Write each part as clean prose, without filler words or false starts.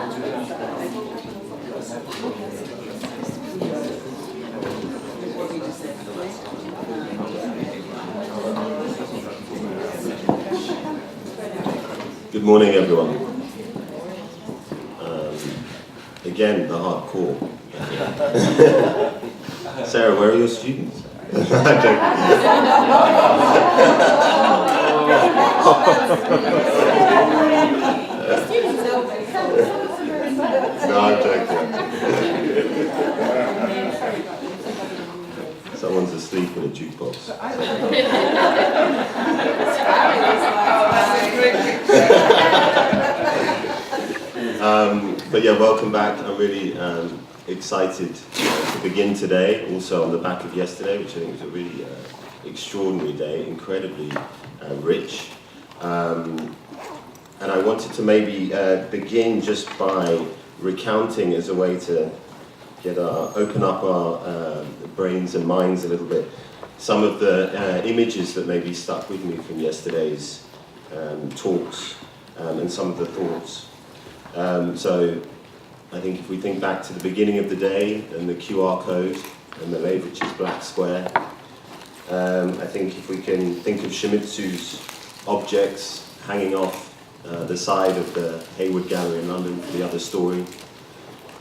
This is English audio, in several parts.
Good morning, everyone. Again, the hardcore. Sarah, where are your students? I'm joking. No, I'm joking. Someone's asleep in a jukebox. But yeah, welcome back. I'm really excited to begin today, also on the back of yesterday, which I think was a really extraordinary day, incredibly rich. And I wanted to maybe begin just by recounting as a way to open up our brains and minds a little bit, some of the images that maybe stuck with me from yesterday's talks and some of the thoughts. So I think if we think back to the beginning of the day and the QR code and the Leibnich's black square, I think if we can think of Shimizu's objects hanging off the side of the Hayward Gallery in London for the other story,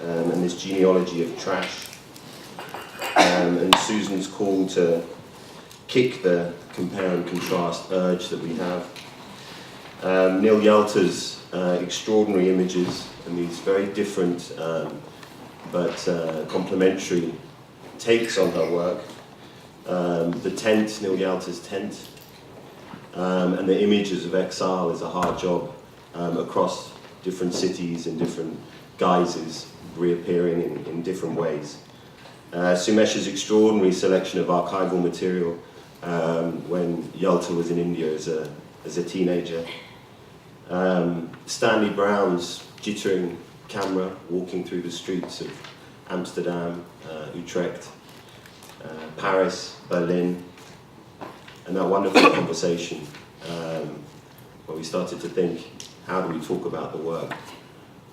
and this genealogy of trash, and Susan's call to kick the compare and contrast urge that we have. Neil Yalta's extraordinary images and these very different but complementary takes on her work. The tent, Neil Yalta's tent, and the images of exile is a hard job across different cities in different guises, reappearing in different ways. Sumesh's extraordinary selection of archival material when Yalta was in India as a teenager. Stanley Brown's jittering camera walking through the streets of Amsterdam, Utrecht, Paris, Berlin, and that wonderful conversation where we started to think, how do we talk about the work?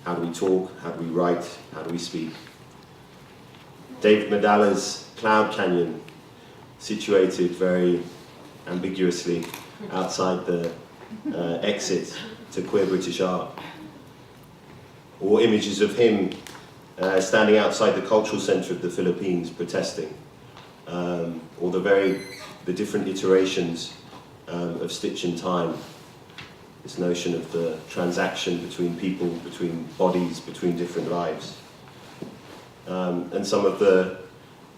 How do we talk? How do we write? How do we speak? David Madala's Cloud Canyon, situated very ambiguously outside the exit to queer British art. Or images of him standing outside the cultural centre of the Philippines protesting. Or the different iterations of Stitch in Time. This notion of the transaction between people, between bodies, between different lives. And some of the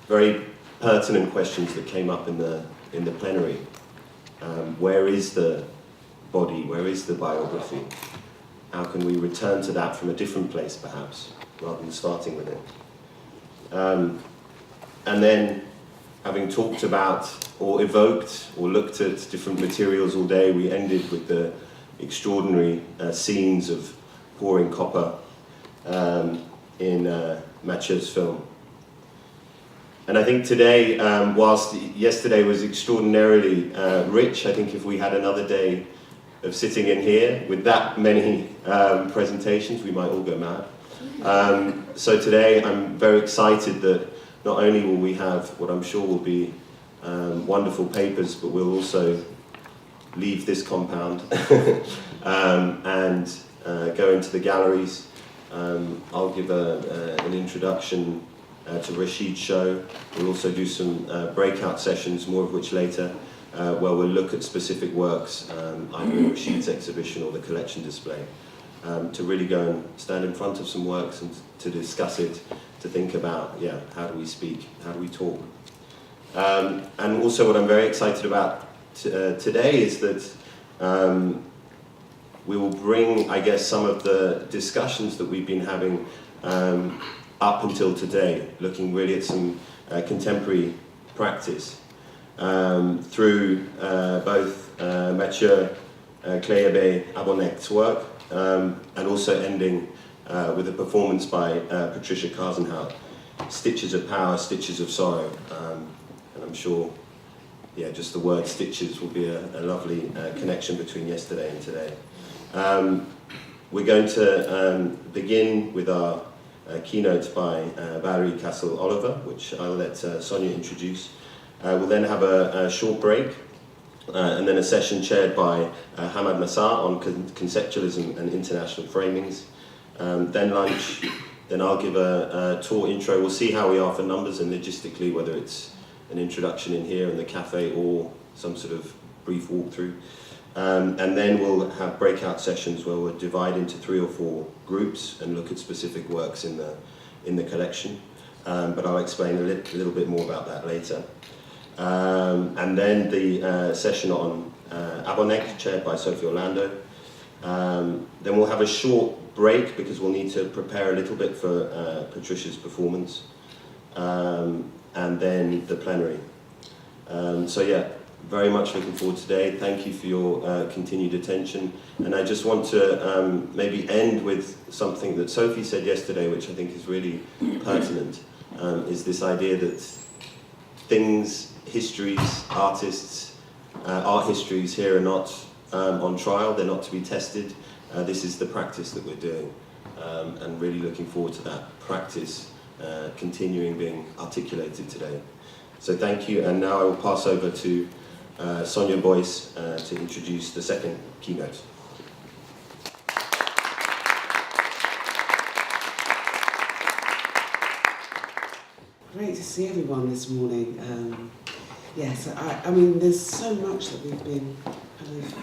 very pertinent questions that came up in the plenary. Where is the body? Where is the biography? How can we return to that from a different place, perhaps, rather than starting with it? And then, having talked about, or evoked, or looked at different materials all day, we ended with the extraordinary scenes of pouring copper in Mathieu's film. And I think today, whilst yesterday was extraordinarily rich, I think if we had another day of sitting in here with that many presentations, we might all go mad. So today I'm very excited that not only will we have what I'm sure will be wonderful papers, but we'll also leave this compound and go into the galleries. I'll give an introduction to Rashid's show. We'll also do some breakout sessions, more of which later, where we'll look at specific works, either in Rashid's exhibition or the collection display, to really go and stand in front of some works and to discuss it, to think about, how do we speak, how do we talk. And also what I'm very excited about today is that we will bring, I guess, some of the discussions that we've been having up until today, looking really at some contemporary practice through both Mathieu Kleebe-Abonnect's work and also ending with a performance by Patricia Karsenhout, Stitches of Power, Stitches of Sorrow. And I'm sure, just the word stitches will be a lovely connection between yesterday and today. We're going to begin with our keynote by Valerie Cassel Oliver, which I'll let Sonia introduce. We'll then have a short break, and then a session chaired by Hamad Nassar on conceptualism and international framings. Then lunch, then I'll give a tour intro. We'll see how we are for numbers and logistically, whether it's an introduction in here in the cafe or some sort of brief walkthrough. And then we'll have breakout sessions where we'll divide into 3 or 4 groups and look at specific works in the collection. But I'll explain a little bit more about that later. And then the session on Abonek, chaired by Sophie Orlando. Then we'll have a short break because we'll need to prepare a little bit for Patricia's performance. And then the plenary. So yeah, very much looking forward today. Thank you for your continued attention. And I just want to maybe end with something that Sophie said yesterday, which I think is really pertinent, is this idea that things, histories, artists, art histories here are not on trial, they're not to be tested. This is the practice that we're doing, and really looking forward to that practice continuing being articulated today. So thank you, and now I will pass over to Sonia Boyce to introduce the second keynote. Great to see everyone this morning. Yes, I mean, there's so much that we've been kind of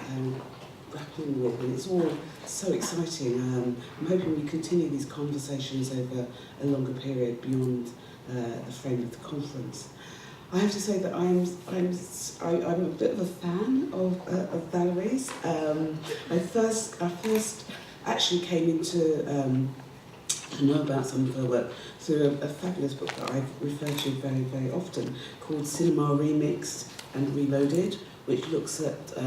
grappling with, and it's all so exciting. I'm hoping we continue these conversations over a longer period beyond the frame of the conference. I have to say that I'm a bit of a fan of Valerie's. I first actually came into to know about some of her work through a fabulous book that I've referred to very, very often called Cinema Remixed and Reloaded, which looks at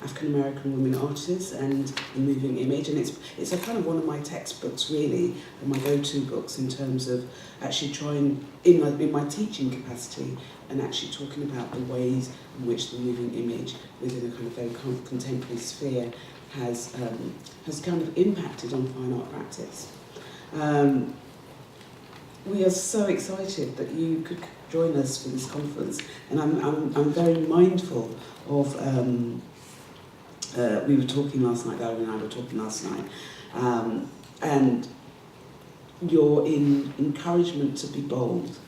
African American women artists and the moving image, and it's a kind of one of my textbooks really, and my go-to books in terms of actually trying in my teaching capacity and actually talking about the ways in which the moving image within a kind of very contemporary sphere has kind of impacted on fine art practice. We are so excited that you could join us for this conference, and I'm very mindful of. We were talking last night. Valerie and I were talking last night, and your encouragement to be bold.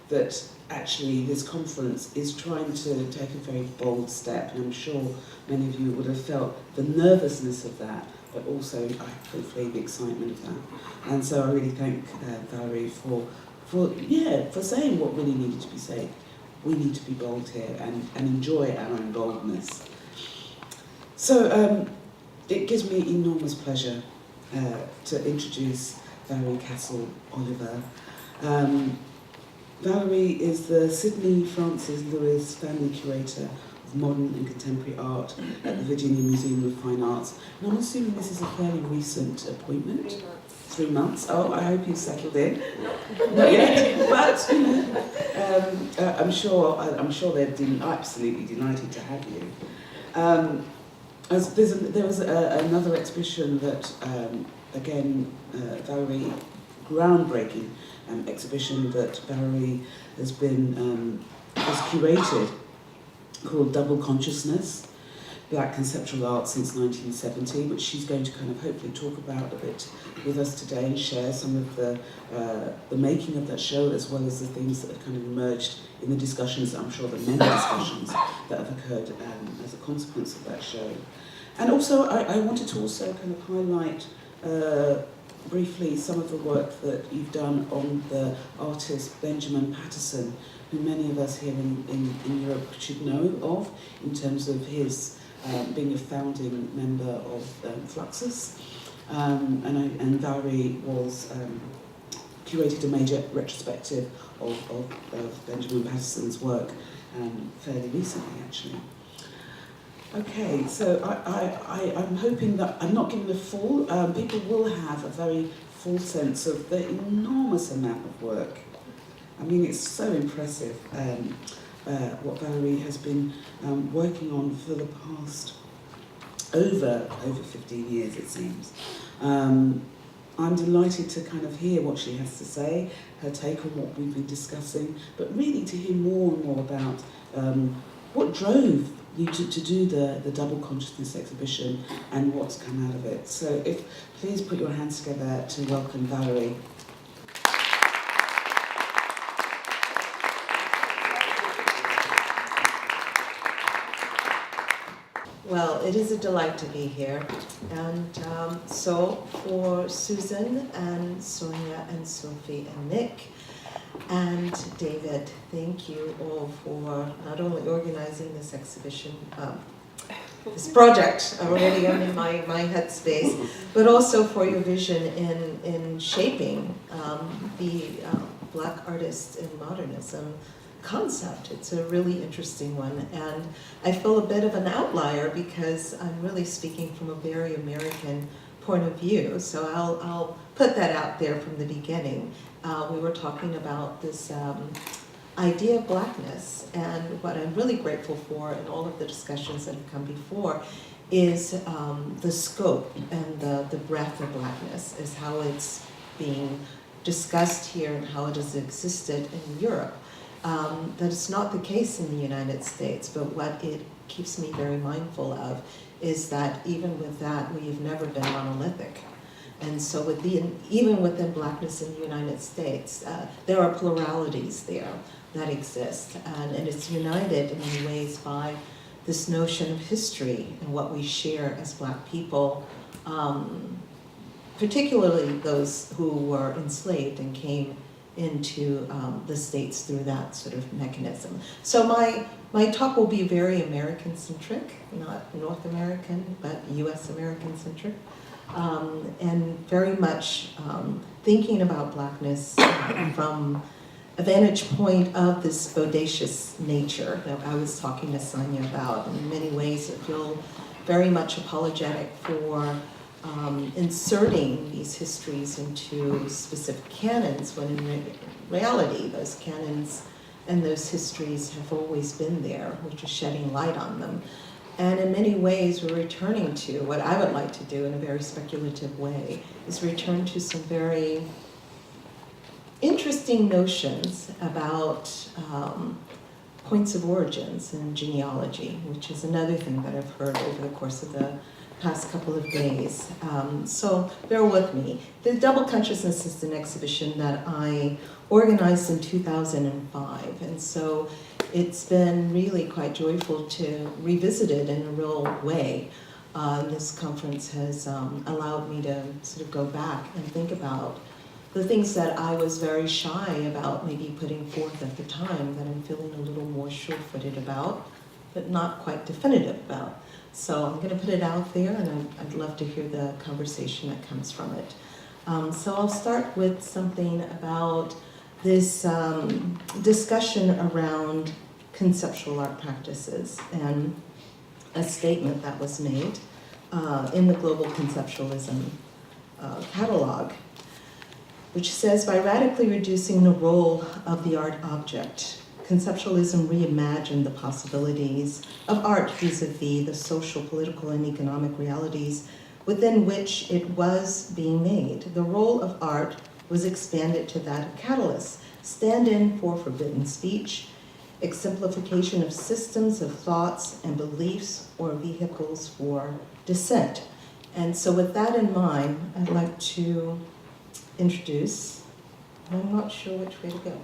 That actually this conference is trying to take a very bold step, and I'm sure many of you would have felt the nervousness of that, but also hopefully the excitement of that. And so I really thank Valerie for saying what really needed to be said. We need to be bold here and enjoy our own boldness. So it gives me enormous pleasure to introduce Valerie Cassel Oliver. Valerie is the Sidney Francis Lewis Family Curator of Modern and Contemporary Art at the Virginia Museum of Fine Arts. And I'm assuming this is a fairly recent appointment. 3 months. Oh, I hope you've settled in. Not yet, but you know, I'm sure they're absolutely delighted to have you. There was another exhibition that again Valerie, groundbreaking exhibition that Valerie has curated, called Double Consciousness, Black Conceptual Art since 1970, which she's going to kind of hopefully talk about a bit with us today and share some of the making of that show, as well as the things that have kind of emerged in the discussions, I'm sure the many discussions that have occurred as a consequence of that show. And also, I wanted to also kind of highlight briefly some of the work that you've done on the artist Benjamin Patterson, who many of us here in Europe should know of, in terms of his being a founding member of Fluxus. And Valerie curated a major retrospective of Benjamin Patterson's work fairly recently, actually. Okay, so I'm hoping that I'm not giving a full, people will have a very full sense of the enormous amount of work. I mean, it's so impressive what Valerie has been working on for the past over 15 years, it seems. I'm delighted to kind of hear what she has to say, her take on what we've been discussing, but really to hear more and more about what drove you to do the Double Consciousness exhibition and what's come out of it. So please put your hands together to welcome Valerie. Well, it is a delight to be here. And so for Susan and Sonia and Sophie and Nick and David, thank you all for not only organizing this exhibition, this project. Already I'm in my headspace, but also for your vision in shaping the Black artists in modernism concept. It's a really interesting one, and I feel a bit of an outlier because I'm really speaking from a very American point of view, so I'll put that out there from the beginning. We were talking about this idea of Blackness, and what I'm really grateful for in all of the discussions that have come before is the scope and the breadth of Blackness, is how it's being discussed here and how it has existed in Europe. That is not the case in the United States, but what it keeps me very mindful of is that even with that, we've never been monolithic. And so even within Blackness in the United States, there are pluralities there that exist, and it's united in many ways by this notion of history and what we share as Black people, particularly those who were enslaved and came into the States through that sort of mechanism. So my talk will be very American-centric, not North American, but US American-centric, and very much thinking about Blackness from a vantage point of this bodacious nature that I was talking to Sonia about. In many ways, I feel very much apologetic for inserting these histories into specific canons, when in reality those canons and those histories have always been there. We're just shedding light on them. And in many ways we're returning to what I would like to do in a very speculative way, is return to some very interesting notions about points of origins and genealogy, which is another thing that I've heard over the course of the past couple of days. So bear with me. The Double Consciousness is an exhibition that I organized in 2005, and so it's been really quite joyful to revisit it in a real way. This conference has allowed me to sort of go back and think about the things that I was very shy about maybe putting forth at the time, that I'm feeling a little more sure-footed about, but not quite definitive about. So I'm going to put it out there, and I'd love to hear the conversation that comes from it. So I'll start with something about this discussion around conceptual art practices, and a statement that was made in the Global Conceptualism catalog, which says, by radically reducing the role of the art object, Conceptualism reimagined the possibilities of art vis-a-vis the social, political, and economic realities within which it was being made. The role of art was expanded to that of catalyst, stand-in for forbidden speech, exemplification of systems of thoughts and beliefs, or vehicles for dissent. And so with that in mind, I'd like to introduce, I'm not sure which way to go.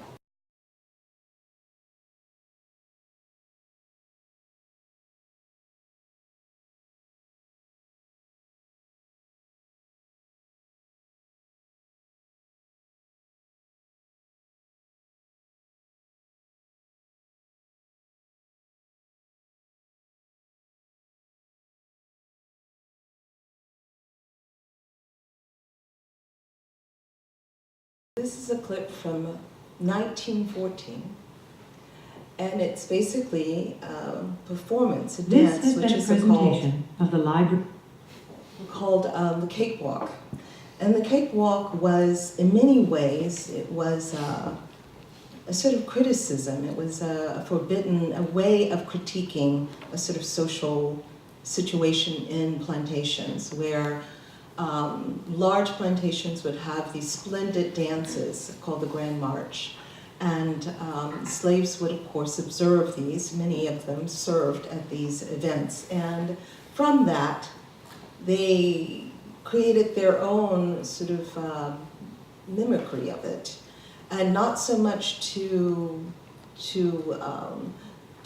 This is a clip from 1914, and it's basically a performance, a dance, which is of the library called the Cakewalk. And the Cakewalk was, in many ways, it was a sort of criticism. It was a way of critiquing a sort of social situation in plantations where large plantations would have these splendid dances called the Grand March. And slaves would, of course, observe these. Many of them served at these events. And from that, they created their own sort of mimicry of it. And not so much to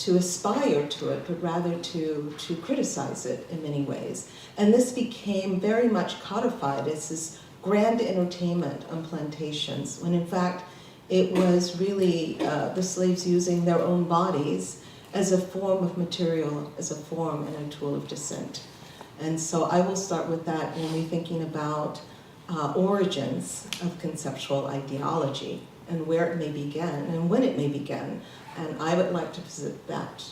aspire to it, but rather to criticize it in many ways. And this became very much codified as this grand entertainment on plantations, when in fact it was really the slaves using their own bodies as a form of material, as a form and a tool of descent. And so I will start with that when we're thinking about origins of conceptual ideology and where it may begin and when it may begin. And I would like to visit that.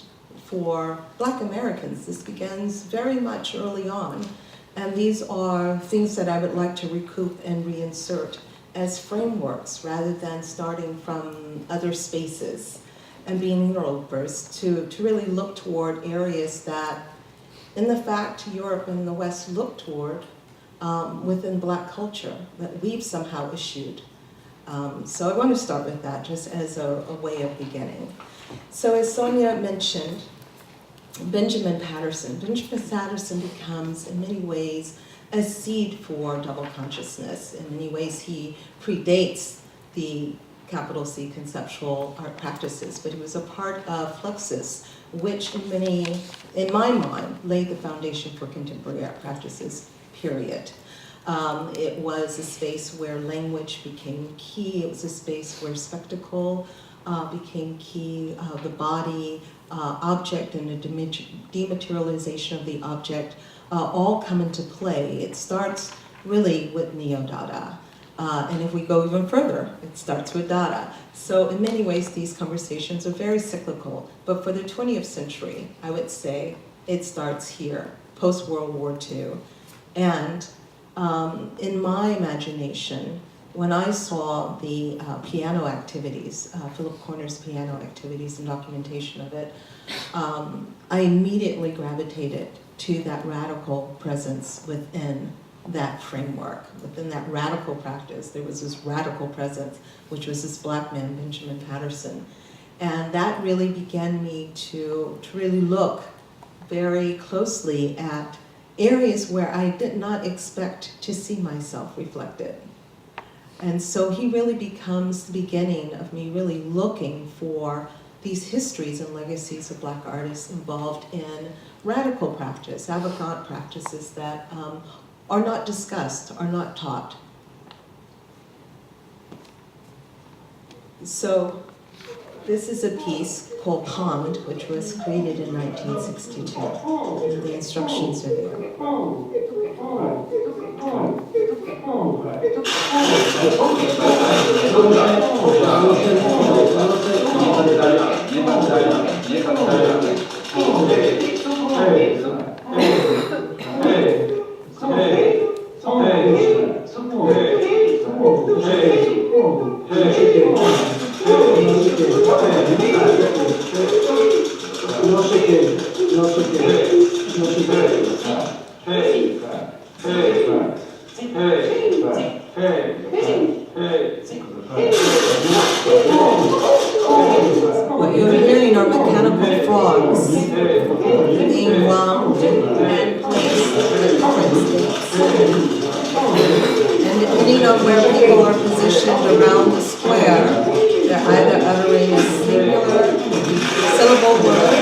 For Black Americans, this begins very much early on. And these are things that I would like to recoup and reinsert as frameworks rather than starting from other spaces and being interlopers to really look toward areas that, in the fact, Europe and the West look toward within Black culture that we've somehow issued. So I want to start with that just as a way of beginning. So as Sonia mentioned, Benjamin Patterson becomes in many ways a seed for double consciousness. In many ways he predates the capital C conceptual art practices, but he was a part of Fluxus, which in my mind, laid the foundation for contemporary art practices, period. It was a space where language became key. It was a space where spectacle became key. The body, object, and the dematerialization of the object all come into play. It starts really with Neo-Dada. And if we go even further, it starts with Dada. So in many ways, these conversations are very cyclical. But for the 20th century, I would say it starts here, post-World War II. And in my imagination, when I saw the piano activities, Philip Corner's piano activities and documentation of it, I immediately gravitated to that radical presence within that framework. Within that radical practice, there was this radical presence, which was this Black man, Benjamin Patterson. And that really began me to really look very closely at areas where I did not expect to see myself reflected. And so he really becomes the beginning of me really looking for these histories and legacies of Black artists involved in radical practice, avant-garde practices that are not discussed, are not taught. So this is a piece called Pond, which was created in 1962. And the instructions are there. What you're hearing are mechanical frogs being wound and placed at different states. And depending on where people are positioned around the square, they're either uttering a singular syllable word,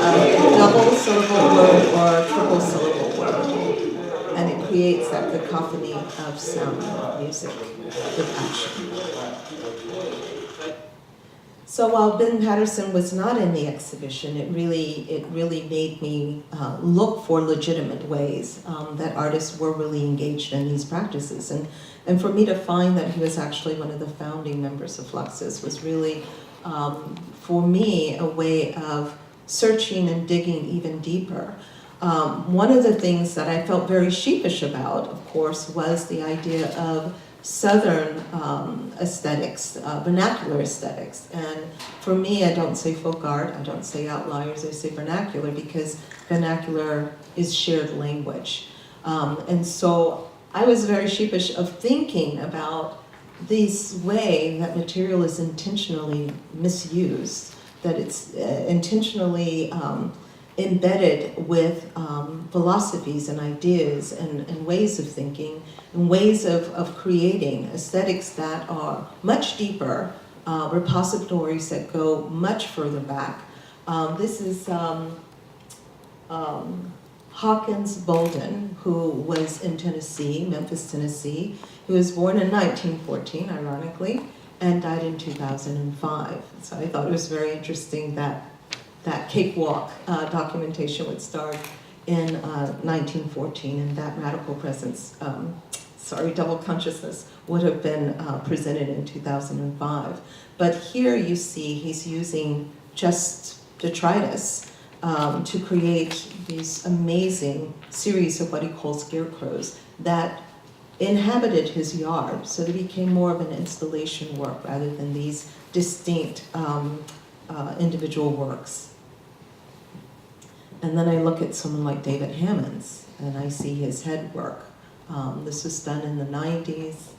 a double syllable word, or a triple syllable word. And it creates that cacophony of sound, of music, with action. So while Ben Patterson was not in the exhibition, it really made me look for legitimate ways that artists were really engaged in these practices. And for me to find that he was actually one of the founding members of Fluxus was really, for me, a way of searching and digging even deeper. One of the things that I felt very sheepish about, of course, was the idea of Southern aesthetics, vernacular aesthetics. And for me, I don't say folk art, I don't say outliers, I say vernacular, because vernacular is shared language. And so I was very sheepish of thinking about this way that material is intentionally misused, that it's intentionally embedded with philosophies and ideas and ways of thinking and ways of creating aesthetics that are much deeper, repositories that go much further back. This is Hawkins Bolden, who was in Tennessee, Memphis, Tennessee. He was born in 1914, ironically, and died in 2005. So I thought it was very interesting that Cakewalk documentation would start in 1914, and that radical presence, double consciousness, would have been presented in 2005. But here you see he's using just detritus to create these amazing series of what he calls scarecrows that inhabited his yard, so they became more of an installation work rather than these distinct individual works. And then I look at someone like David Hammons, and I see his head work. This was done in the 90s,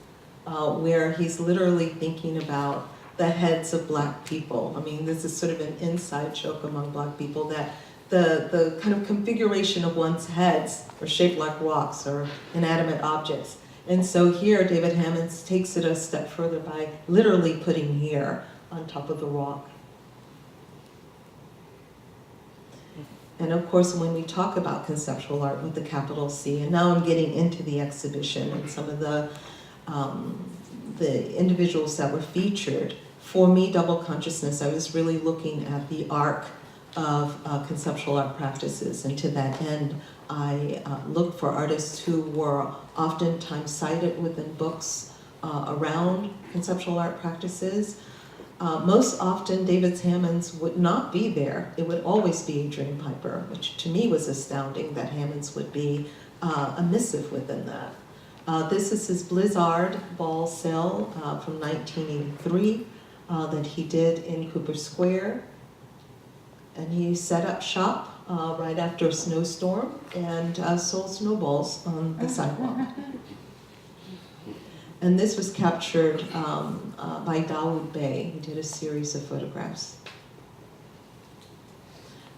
where he's literally thinking about the heads of black people. I mean, this is sort of an inside joke among black people that the kind of configuration of one's heads are shaped like rocks or inanimate objects. And so here, David Hammons takes it a step further by literally putting hair on top of the rock. And of course, when we talk about conceptual art with the capital C, and now I'm getting into the exhibition and some of the individuals that were featured, for me, double consciousness, I was really looking at the arc of conceptual art practices, and to that end, I looked for artists who were oftentimes cited within books around conceptual art practices. Most often, David Hammons would not be there. It would always be Adrian Piper, which to me was astounding that Hammons would be a missive within that. This is his Blizzard ball cell from 1983 that he did in Cooper Square. And he set up shop right after a snowstorm and sold snowballs on the sidewalk. And this was captured by Dawood Bey, who did a series of photographs.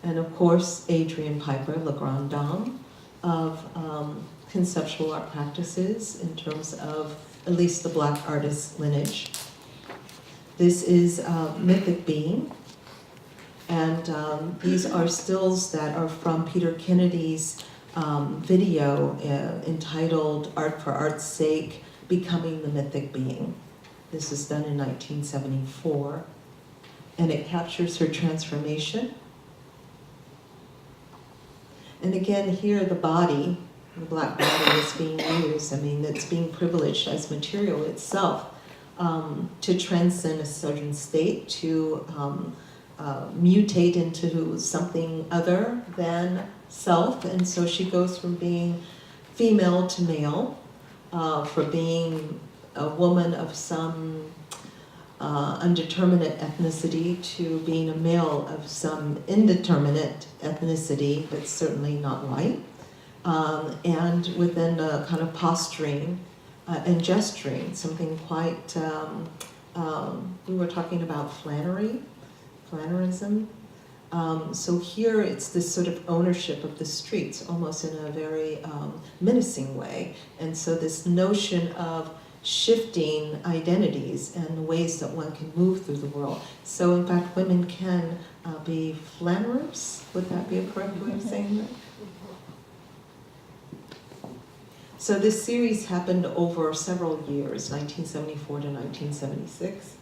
And of course, Adrian Piper, Le Grand Dame of conceptual art practices in terms of at least the black artist lineage. This is Mythic Being. And these are stills that are from Peter Kennedy's video entitled Art for Art's Sake, Becoming the Mythic Being. This was done in 1974. And it captures her transformation. And again, here the body, the black body is being used. I mean, it's being privileged as material itself to transcend a certain state, to mutate into something other than self. And so she goes from being female to male, for being a woman of some undeterminate ethnicity to being a male of some indeterminate ethnicity, but certainly not white. And within a kind of posturing and gesturing, something quite, we were talking about Flannerism. So here it's this sort of ownership of the streets, almost in a very menacing way. And so this notion of shifting identities and the ways that one can move through the world. So in fact, women can be flannerers. Would that be a correct way of saying that? So this series happened over several years, 1974 to 1976.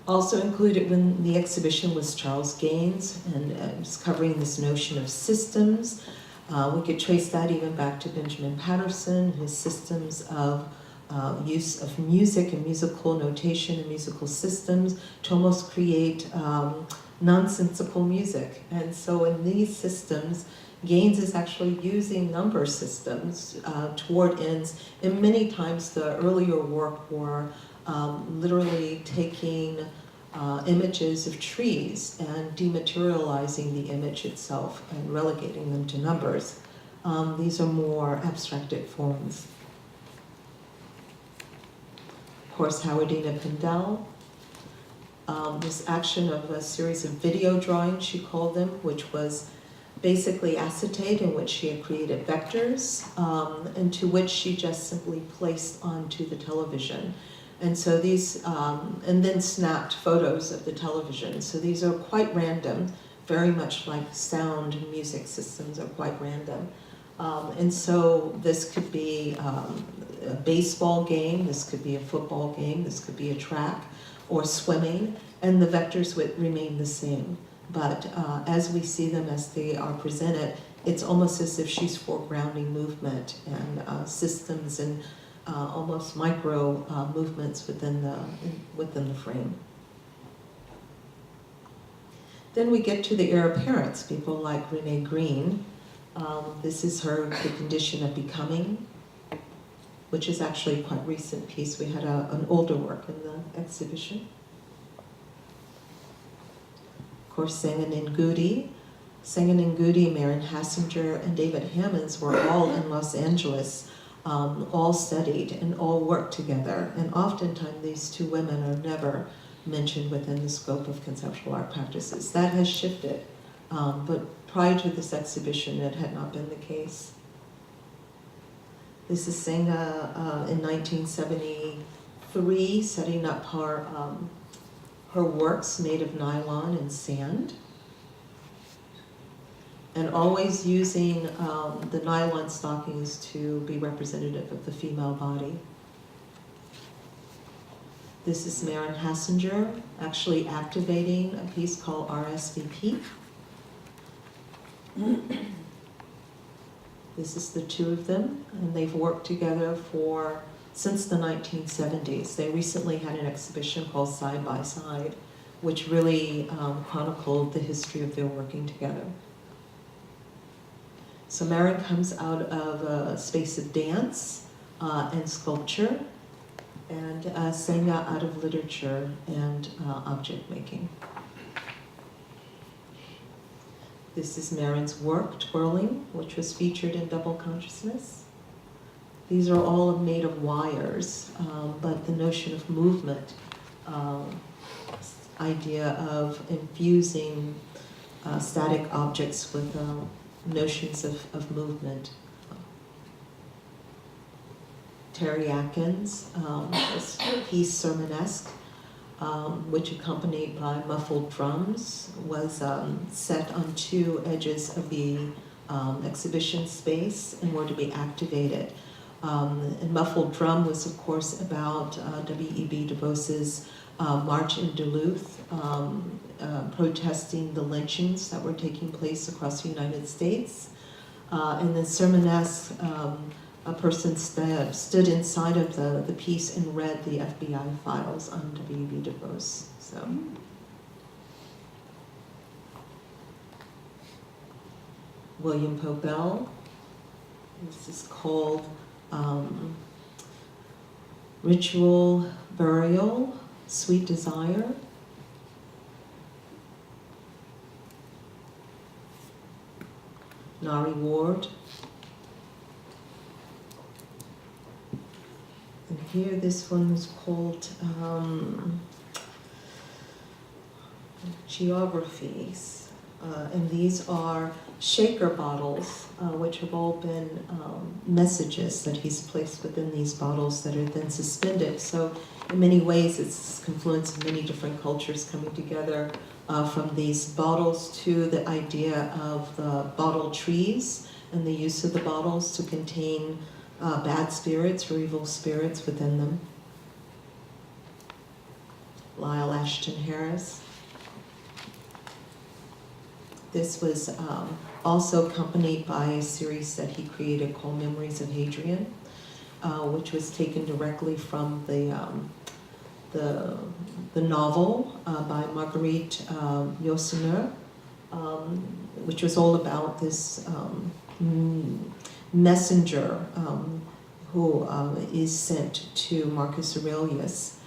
Also included in the exhibition was Charles Gaines, and was covering this notion of systems. We could trace that even back to Benjamin Patterson, his systems of use of music and musical notation and musical systems to almost create nonsensical music. And so in these systems, Gaines is actually using number systems toward ends, and many times the earlier work were literally taking images of trees and dematerializing the image itself and relegating them to numbers. These are more abstracted forms. Of course, Howardina Pindell, this action of a series of video drawings, she called them, which was basically acetate in which she had created vectors, into which she just simply placed onto the television. And so these, and then snapped photos of the television. So these are quite random, very much like sound and music systems are quite random. And so this could be a baseball game, this could be a football game, this could be a track, or swimming, and the vectors would remain the same. But as we see them, as they are presented, it's almost as if she's foregrounding movement and systems and almost micro movements within the frame. Then we get to the heir apparents, people like Renee Green. This is her The Condition of Becoming, which is actually a quite recent piece. We had an older work in the exhibition. Of course, Sengen Ngudi, Marion Hassinger, and David Hammons were all in Los Angeles, all studied and all worked together. And oftentimes these two women are never mentioned within the scope of conceptual art practices. That has shifted, but prior to this exhibition, it had not been the case. This is Senga in 1973, setting up her works made of nylon and sand, and always using the nylon stockings to be representative of the female body. This is Marion Hassinger actually activating a piece called RSVP. This is the two of them, and they've worked together since the 1970s. They recently had an exhibition called Side by Side, which really chronicled the history of their working together. So Marion comes out of a space of dance and sculpture, and Senga out of literature and object making. This is Marion's work, Twirling, which was featured in Double Consciousness. These are all made of wires, but the notion of movement, idea of infusing static objects with notions of movement. Terry Atkins, this piece Sermonesque, which accompanied by muffled drums, was set on two edges of the exhibition space and were to be activated. And muffled drum was, of course, about W.E.B. Du Bois's march in Duluth, protesting the lynchings that were taking place across the United States. And then Sermonesque, a person stood inside of the piece and read the FBI files on W.E.B. Du Bois. So. William Pobell. This is called Ritual Burial, Sweet Desire. Nari Ward. And here, this one is called Geographies. And these are shaker bottles, which have all been messages that he's placed within these bottles that are then suspended. So in many ways, it's confluence of many different cultures coming together, from these bottles to the idea of the bottle trees and the use of the bottles to contain bad spirits or evil spirits within them. Lyle Ashton Harris. This was also accompanied by a series that he created called Memories of Hadrian, which was taken directly from the the novel by Marguerite Yourcenar, which was all about this messenger who is sent to Marcus Aurelius,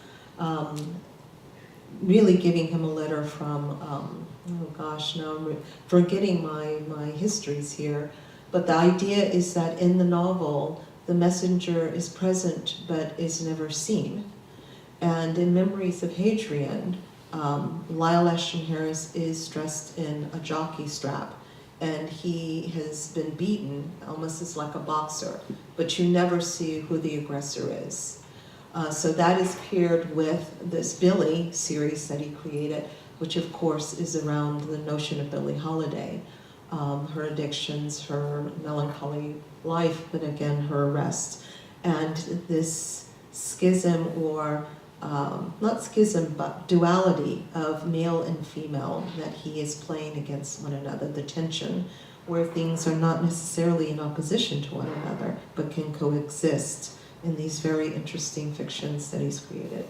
really giving him a letter from, oh gosh, now I'm forgetting my histories here, but the idea is that in the novel, the messenger is present but is never seen. And in Memories of Hadrian, Lyle Ashton Harris is dressed in a jockey strap, and he has been beaten almost as like a boxer, but you never see who the aggressor is. So that is paired with this Billy series that he created, which of course is around the notion of Billie Holiday, her addictions, her melancholy life, but again, her arrest. And this schism, or not schism, but duality of male and female that he is playing against one another, the tension where things are not necessarily in opposition to one another, but can coexist in these very interesting fictions that he's created.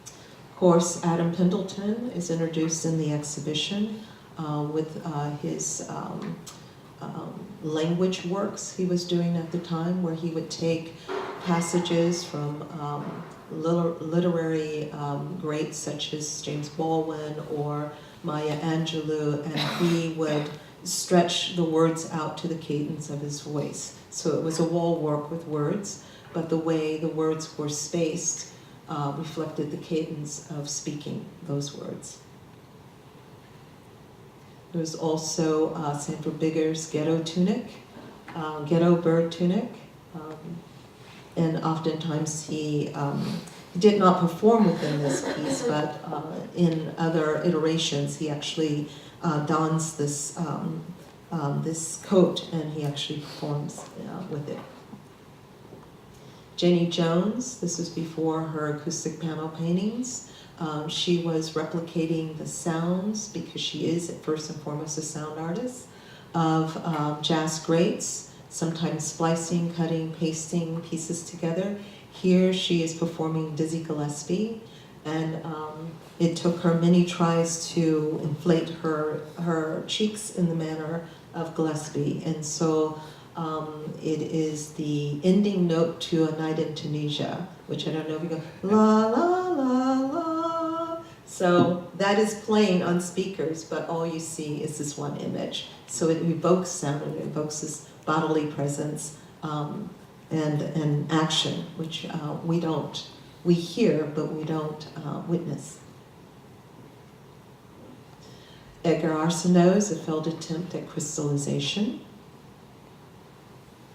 Of course, Adam Pendleton is introduced in the exhibition with his language works he was doing at the time, where he would take passages from literary greats such as James Baldwin or Maya Angelou, and he would stretch the words out to the cadence of his voice. So it was a wall work with words, but the way the words were spaced reflected the cadence of speaking those words. There's also Sanford Bigger's Ghetto Tunic, Ghetto Bird Tunic, and oftentimes he did not perform within this piece, but in other iterations he actually dons this this coat, and he actually performs with it. Jenny Jones, this was before her acoustic panel paintings. She was replicating the sounds, because she is first and foremost a sound artist, of jazz greats, sometimes splicing, cutting, pasting pieces together. Here she is performing Dizzy Gillespie, and it took her many tries to inflate her cheeks in the manner of Gillespie. And so it is the ending note to A Night in Tunisia, which I don't know if you go, la, la, la, la. So that is playing on speakers, but all you see is this one image. So it evokes sound, and it evokes this bodily presence and action, which we hear, but we don't witness. Edgar Arsenault's A Failed Attempt at Crystallization.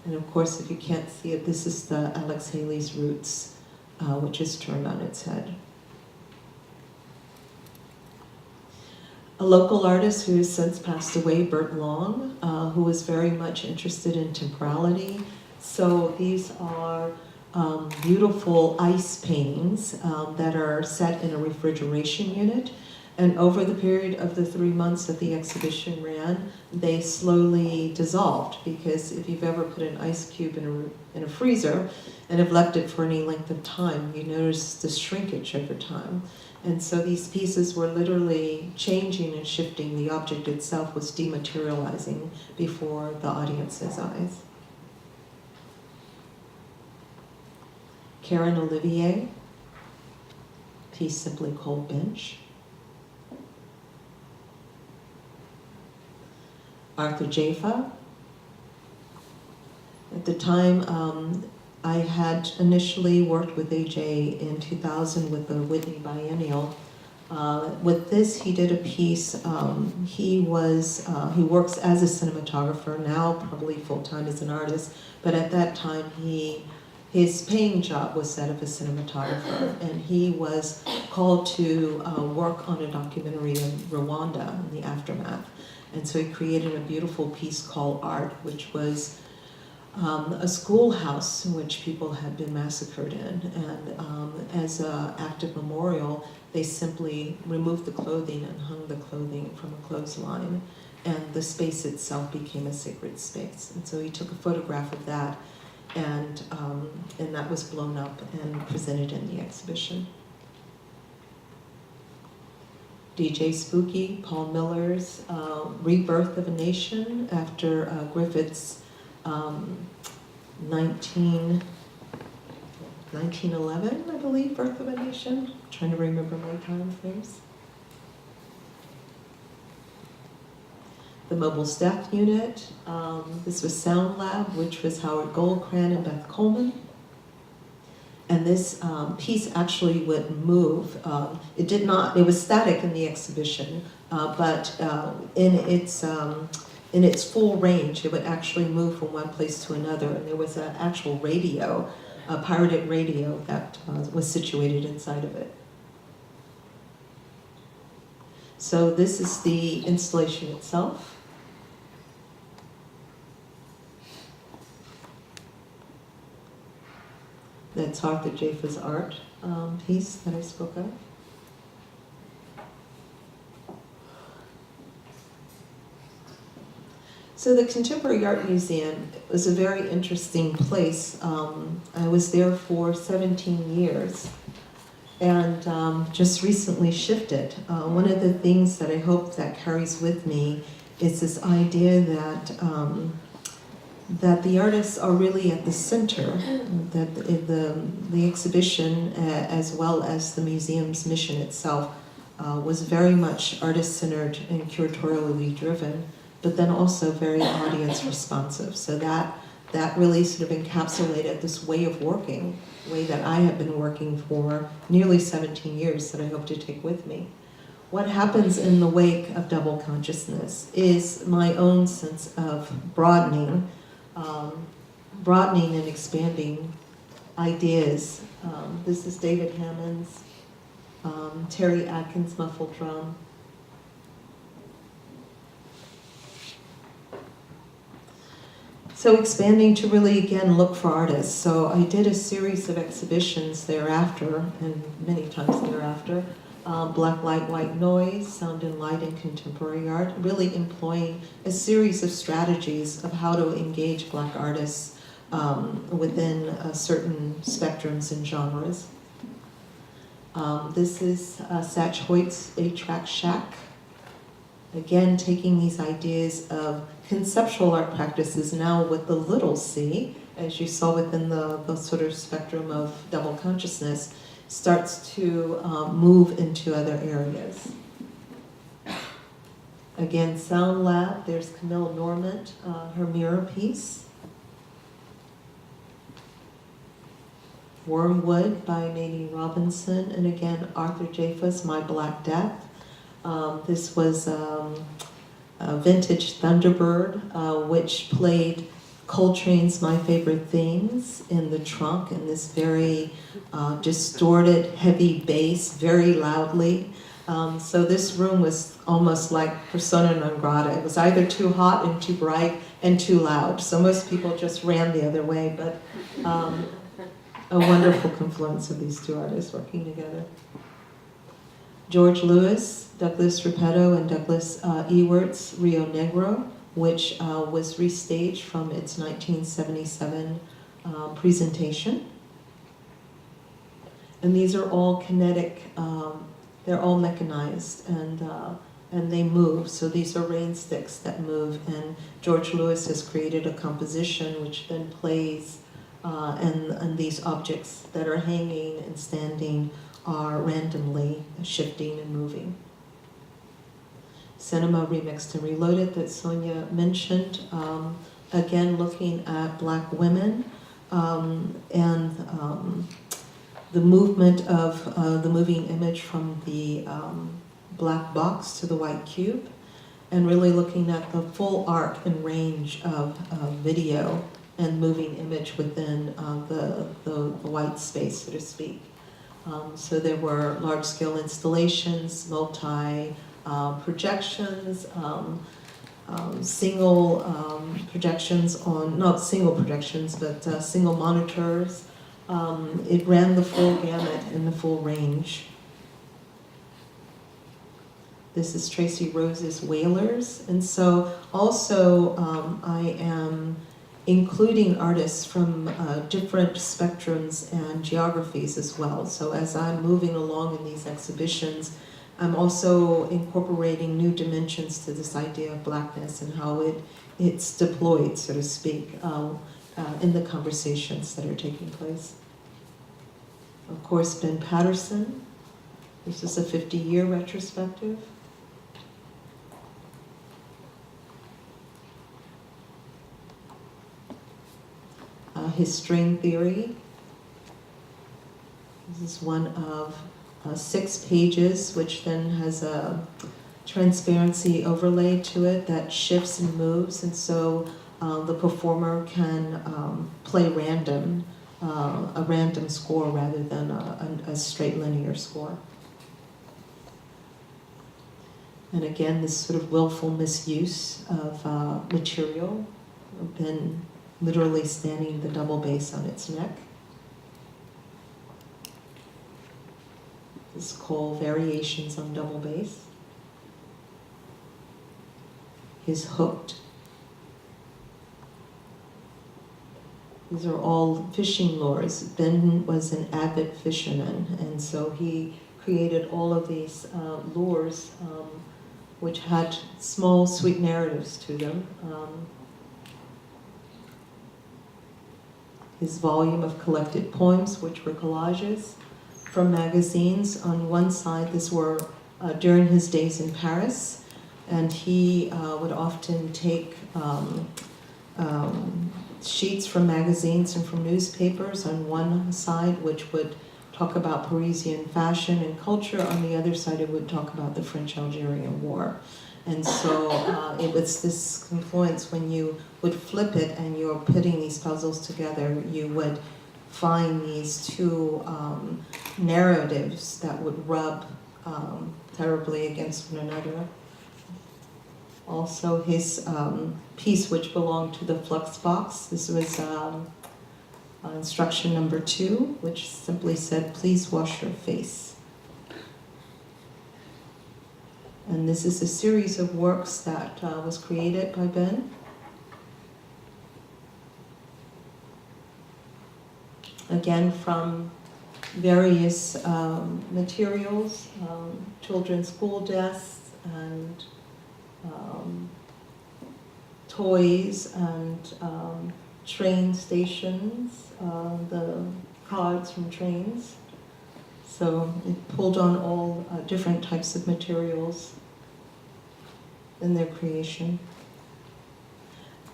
And of course, if you can't see it, this is the Alex Haley's Roots, which is turned on its head. A local artist who has since passed away, Bert Long, who was very much interested in temporality. So these are beautiful ice paintings that are set in a refrigeration unit. And over the period of the 3 months that the exhibition ran, they slowly dissolved, because if you've ever put an ice cube in a freezer and have left it for any length of time, you notice the shrinkage over time. And so these pieces were literally changing and shifting. The object itself was dematerializing before the audience's eyes. Karen Olivier, piece simply called Bench. Arthur Jaffa. At the time, I had initially worked with AJ in 2000 with the Whitney Biennial. With this, he did a piece. He works as a cinematographer now, probably full-time as an artist. But at that time, his paying job was that of a cinematographer, and he was called to work on a documentary in Rwanda in the aftermath. And so he created a beautiful piece called Art, which was a schoolhouse in which people had been massacred in. And as an act of memorial, they simply removed the clothing and hung the clothing from a clothesline. And the space itself became a sacred space. And so he took a photograph of that and and that was blown up and presented in the exhibition. DJ Spooky, Paul Miller's Rebirth of a Nation after Griffith's 1911, I believe, Birth of a Nation. I'm trying to remember my time frames. The Mobile Staff Unit. This was Sound Lab, which was Howard Goldcran and Beth Coleman. And this piece actually would move. It did not, it was static in the exhibition, but in its full range, it would actually move from one place to another. And there was an actual radio, a pirated radio that was situated inside of it. So this is the installation itself. That's Arthur Jafa's art piece that I spoke of. So the Contemporary Art Museum was a very interesting place. I was there for 17 years and just recently shifted. One of the things that I hope that carries with me is this idea that that the artists are really at the center, that the exhibition as well as the museum's mission itself was very much artist-centered and curatorially driven, but then also very audience responsive. So that really sort of encapsulated this way of working, way that I have been working for nearly 17 years that I hope to take with me. What happens in the wake of double consciousness is my own sense of broadening and expanding ideas. This is David Hammons, Terry Atkins muffled drum. So expanding to really, again, look for artists. So I did a series of exhibitions thereafter, and many times thereafter. Black Light, White Noise, Sound and Light in Contemporary Art, really employing a series of strategies of how to engage Black artists within certain spectrums and genres. This is Satch Hoyt's 8-Track Shack. Again, taking these ideas of conceptual art practices now with the little c, as you saw within the sort of spectrum of double consciousness, starts to move into other areas. Again, Sound Lab, there's Camille Normant, her mirror piece. Wormwood by Nadine Robinson, and again, Arthur Jafa's My Black Death. This was a vintage Thunderbird, which played Coltrane's My Favorite Things in the trunk in this very distorted, heavy bass, very loudly. So this room was almost like persona non grata. It was either too hot and too bright and too loud. So most people just ran the other way, but a wonderful confluence of these two artists working together. George Lewis, Douglas Repetto, and Douglas Ewert's Rio Negro, which was restaged from its 1977 presentation. And these are all kinetic, they're all mechanized, and they move. So these are rain sticks that move, and George Lewis has created a composition which then plays, and these objects that are hanging and standing are randomly shifting and moving. Cinema Remixed and Reloaded that Sonia mentioned, again looking at Black women and the movement of the moving image from the black box to the white cube, and really looking at the full arc and range of video and moving image within the white space, so to speak. So there were large-scale installations, projections, single projections on, not single projections, but single monitors. It ran the full gamut and the full range. This is Tracy Rose's Whalers. And so also I am including artists from different spectrums and geographies as well. So as I'm moving along in these exhibitions, I'm also incorporating new dimensions to this idea of blackness and how it's deployed, so to speak, in the conversations that are taking place. Of course, Ben Patterson. This is a 50-year retrospective. His string theory. This is one of 6 pages, which then has a transparency overlay to it that shifts and moves, and so the performer can play random, a random score rather than a straight linear score. And again, this sort of willful misuse of material, then literally standing the double bass on its neck. This is called Variations on Double Bass. His Hooked. These are all fishing lures. Ben was an avid fisherman, and so he created all of these lures which had small, sweet narratives to them. His volume of collected poems, which were collages from magazines. On one side, these were during his days in Paris, and he would often take sheets from magazines and from newspapers on one side, which would talk about Parisian fashion and culture. On the other side, it would talk about the French-Algerian War. And so it was this confluence. When you would flip it and you're putting these puzzles together, you would find these two narratives that would rub terribly against one another. Also his piece, which belonged to the flux box. This was instruction number 2, which simply said, "Please wash your face." And this is a series of works that was created by Ben. Again, from various materials, children's school desks and toys and train stations, the cards from trains. So it pulled on all different types of materials in their creation.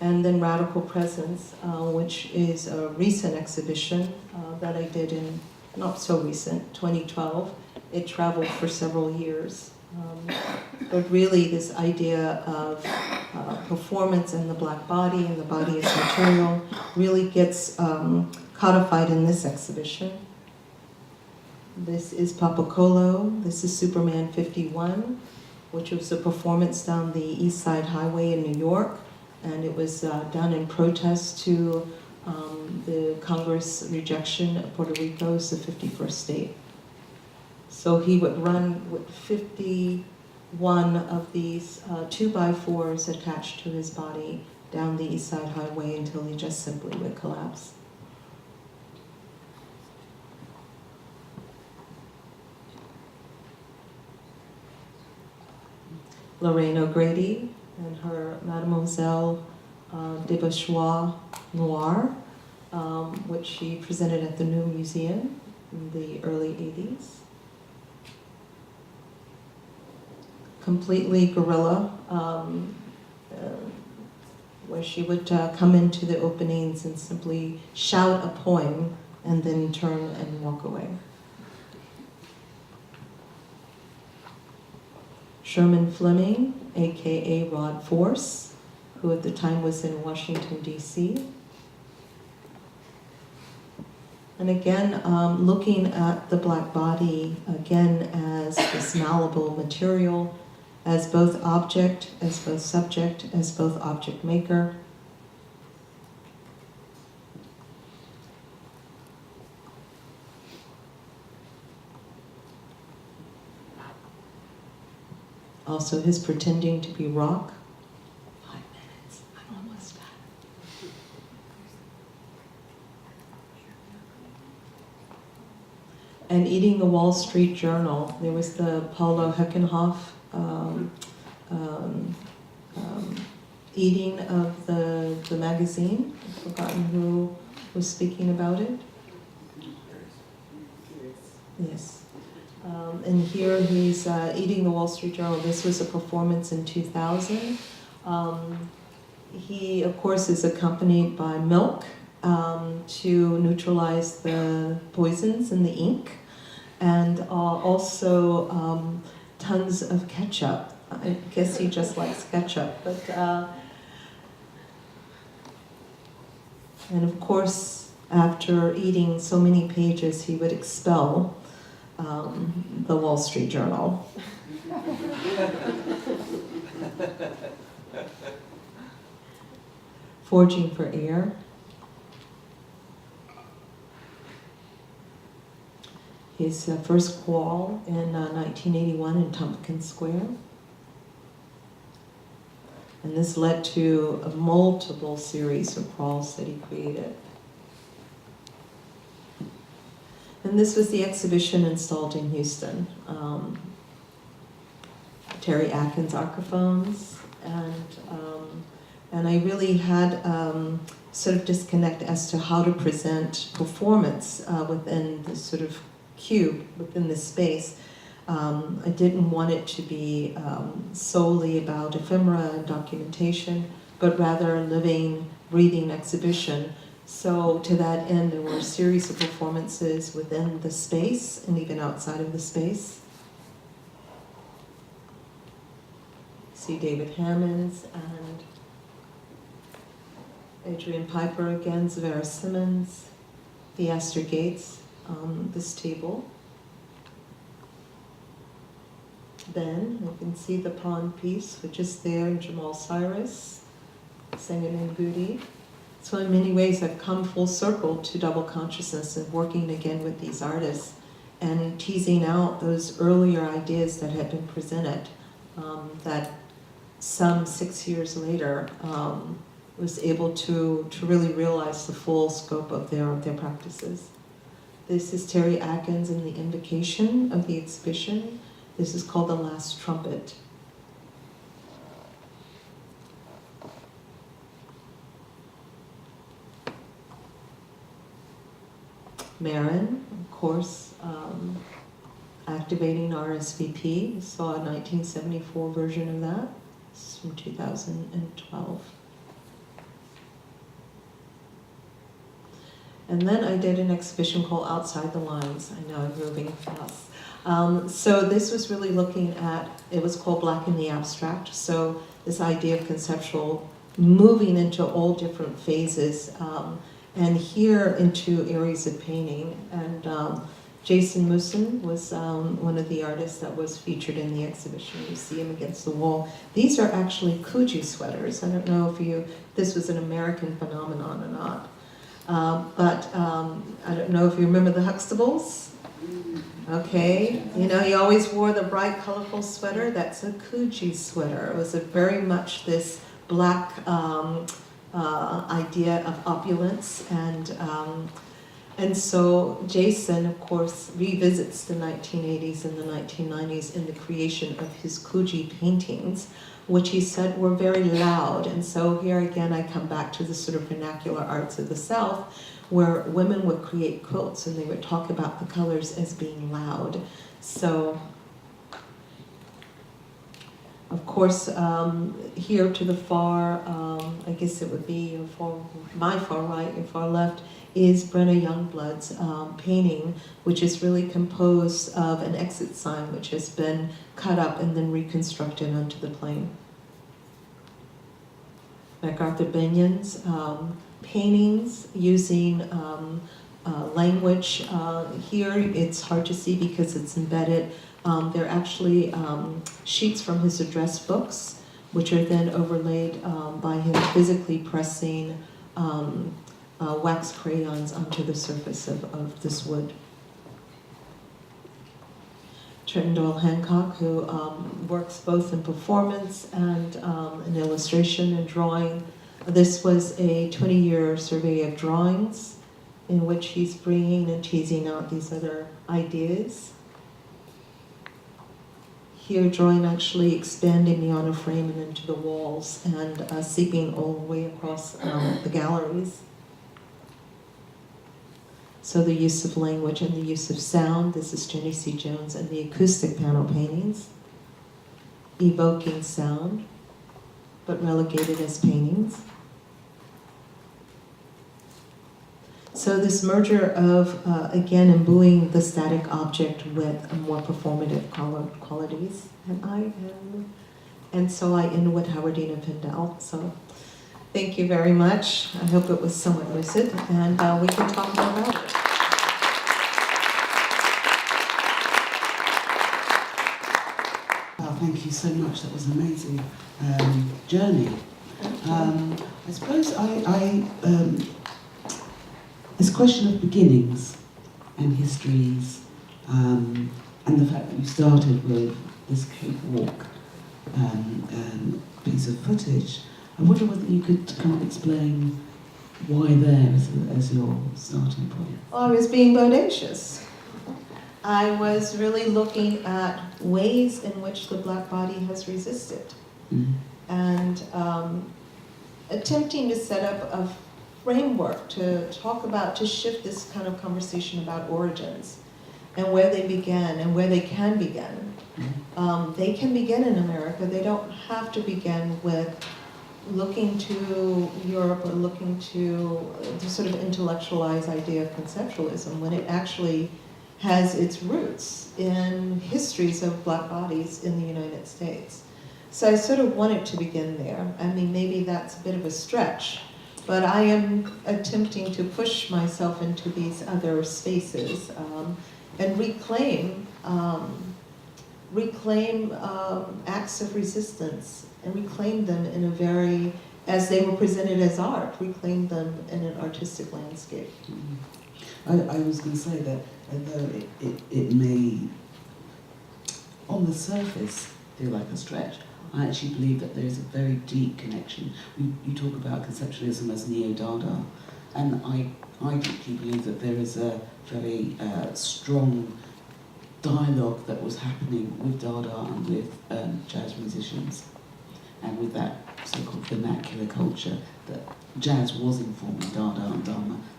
And then Radical Presence, which is a recent exhibition that I did in, not so recent, 2012. It traveled for several years. But really this idea of performance in the black body and the body as material really gets codified in this exhibition. This is Papacolo. This is Superman 51, which was a performance down the East Side Highway in New York. And it was done in protest to the Congress rejection of Puerto Rico as the 51st state. So he would run with 51 of these 2x4s attached to his body down the East Side Highway until he just simply would collapse. Lorraine O'Grady and her Mademoiselle Débauchois Noir, which she presented at the New Museum in the early 80s. Completely guerrilla, where she would come into the openings and simply shout a poem and then turn and walk away. Sherman Fleming, aka Rod Force, who at the time was in Washington, D.C. And again, looking at the black body, again, as this malleable material, as both object, as both subject, as both object maker. Also his pretending to be rock. 5 minutes, I'm almost and Eating the Wall Street Journal. There was the Paulo Heckenhoff eating of the magazine. I've forgotten who was speaking about it. Yes. And here he's eating the Wall Street Journal. This was a performance in 2000. He, of course, is accompanied by milk to neutralize the poisons in the ink, and also tons of ketchup. I guess he just likes ketchup. But and of course, after eating so many pages, he would expel the Wall Street Journal. Forging for Air. His first crawl in 1981 in Tompkins Square. And this led to a multiple series of crawls that he created. And this was the exhibition installed in Houston. Terry Atkins archiphones, and I really had sort of disconnect as to how to present performance within this sort of cube, within this space. I didn't want it to be solely about ephemera and documentation, but rather a living, breathing exhibition. So to that end, there were a series of performances within the space and even outside of the space. See David Hammons and Adrian Piper again, Zavara Simmons, the Astor Gates on this table. Then you can see the pawn piece, which is there in Jamal Cyrus, Sengen and Goody. So in many ways I've come full circle to double consciousness and working again with these artists and teasing out those earlier ideas that had been presented that some 6 years later was able to really realize the full scope of their practices. This is Terry Atkins in the invocation of the exhibition. This is called The Last Trumpet. Marin, of course, activating RSVP. We saw a 1974 version of that. This is from 2012. And then I did an exhibition called Outside the Lines. I know I'm moving fast. So this was really looking at, it was called Black in the Abstract. So this idea of conceptual moving into all different phases, and here into areas of painting. And Jason Musa was one of the artists that was featured in the exhibition. You see him against the wall. These are actually Kuji sweaters. I don't know if this was an American phenomenon or not. But I don't know if you remember the Huxtables. Okay, you know, he always wore the bright, colorful sweater. That's a Kuji sweater. It was very much this black idea of opulence, and so Jason, of course, revisits the 1980s and the 1990s in the creation of his Kuji paintings, which he said were very loud. And so here again, I come back to the sort of vernacular arts of the South, where women would create quilts and they would talk about the colors as being loud. So, of course, here to the far, I guess it would be my far right, your far left, is Brenna Youngblood's painting, which is really composed of an exit sign which has been cut up and then reconstructed onto the plane. MacArthur Benyon's paintings using language. Here it's hard to see because it's embedded. They're actually sheets from his address books, which are then overlaid by him physically pressing wax crayons onto the surface of this wood. Trenton Doyle Hancock, who works both in performance and in illustration and drawing. This was a 20-year survey of drawings in which he's bringing and teasing out these other ideas. Here, drawing actually expanding beyond a frame and into the walls and seeping all the way across the galleries. So the use of language and the use of sound, this is Jenny C. Jones, and the acoustic panel paintings, evoking sound, but relegated as paintings. So this merger of, again, imbuing the static object with more performative qualities. And so I end with Howardina Pindell. So thank you very much. I hope it was somewhat lucid, and we can talk more about it. Wow, thank you so much. That was an amazing journey. I suppose this question of beginnings and histories, and the fact that you started with this Cakewalk piece of footage, I wonder whether you could kind of explain why there as your starting point. Well, I was being bodacious. I was really looking at ways in which the black body has resisted, and attempting to set up a framework to talk about, to shift this kind of conversation about origins and where they began and where they can begin. They can begin in America. They don't have to begin with looking to Europe or looking to the sort of intellectualized idea of conceptualism, when it actually has its roots in histories of black bodies in the United States. So I sort of wanted to begin there. I mean, maybe that's a bit of a stretch, but I am attempting to push myself into these other spaces and reclaim acts of resistance and reclaim them in a very, as they were presented as art, reclaim them in an artistic landscape. I was going to say that although it may, on the surface, feel like a stretch, I actually believe that there is a very deep connection. You talk about conceptualism as neo-Dada, and I deeply believe that there is a very strong dialogue that was happening with Dada and with jazz musicians, and with that so-called vernacular culture, that jazz was informing Dada and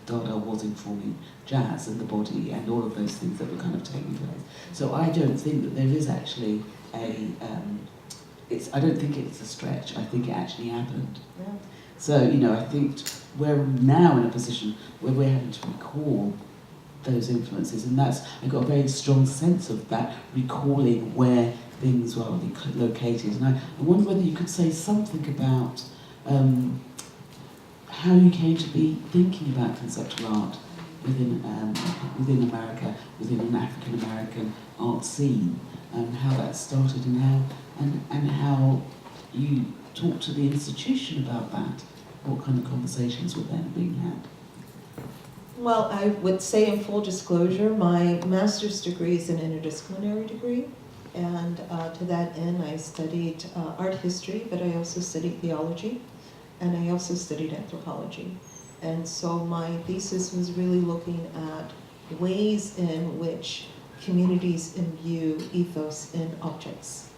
Dada was informing jazz and the body and all of those things that were kind of taking place. So I don't think that there is actually I don't think it's a stretch. I think it actually happened. Yeah. So, I think we're now in a position where we're having to recall those influences, and I got a very strong sense of that, recalling where things were located. And I wonder whether you could say something about how you came to be thinking about conceptual art within America, within an African American art scene, and how that started, and how you talked to the institution about that. What kind of conversations were then being had? Well, I would say in full disclosure, my master's degree is an interdisciplinary degree, and to that end I studied art history, but I also studied theology, and I also studied anthropology. And so my thesis was really looking at ways in which communities imbue ethos in objects.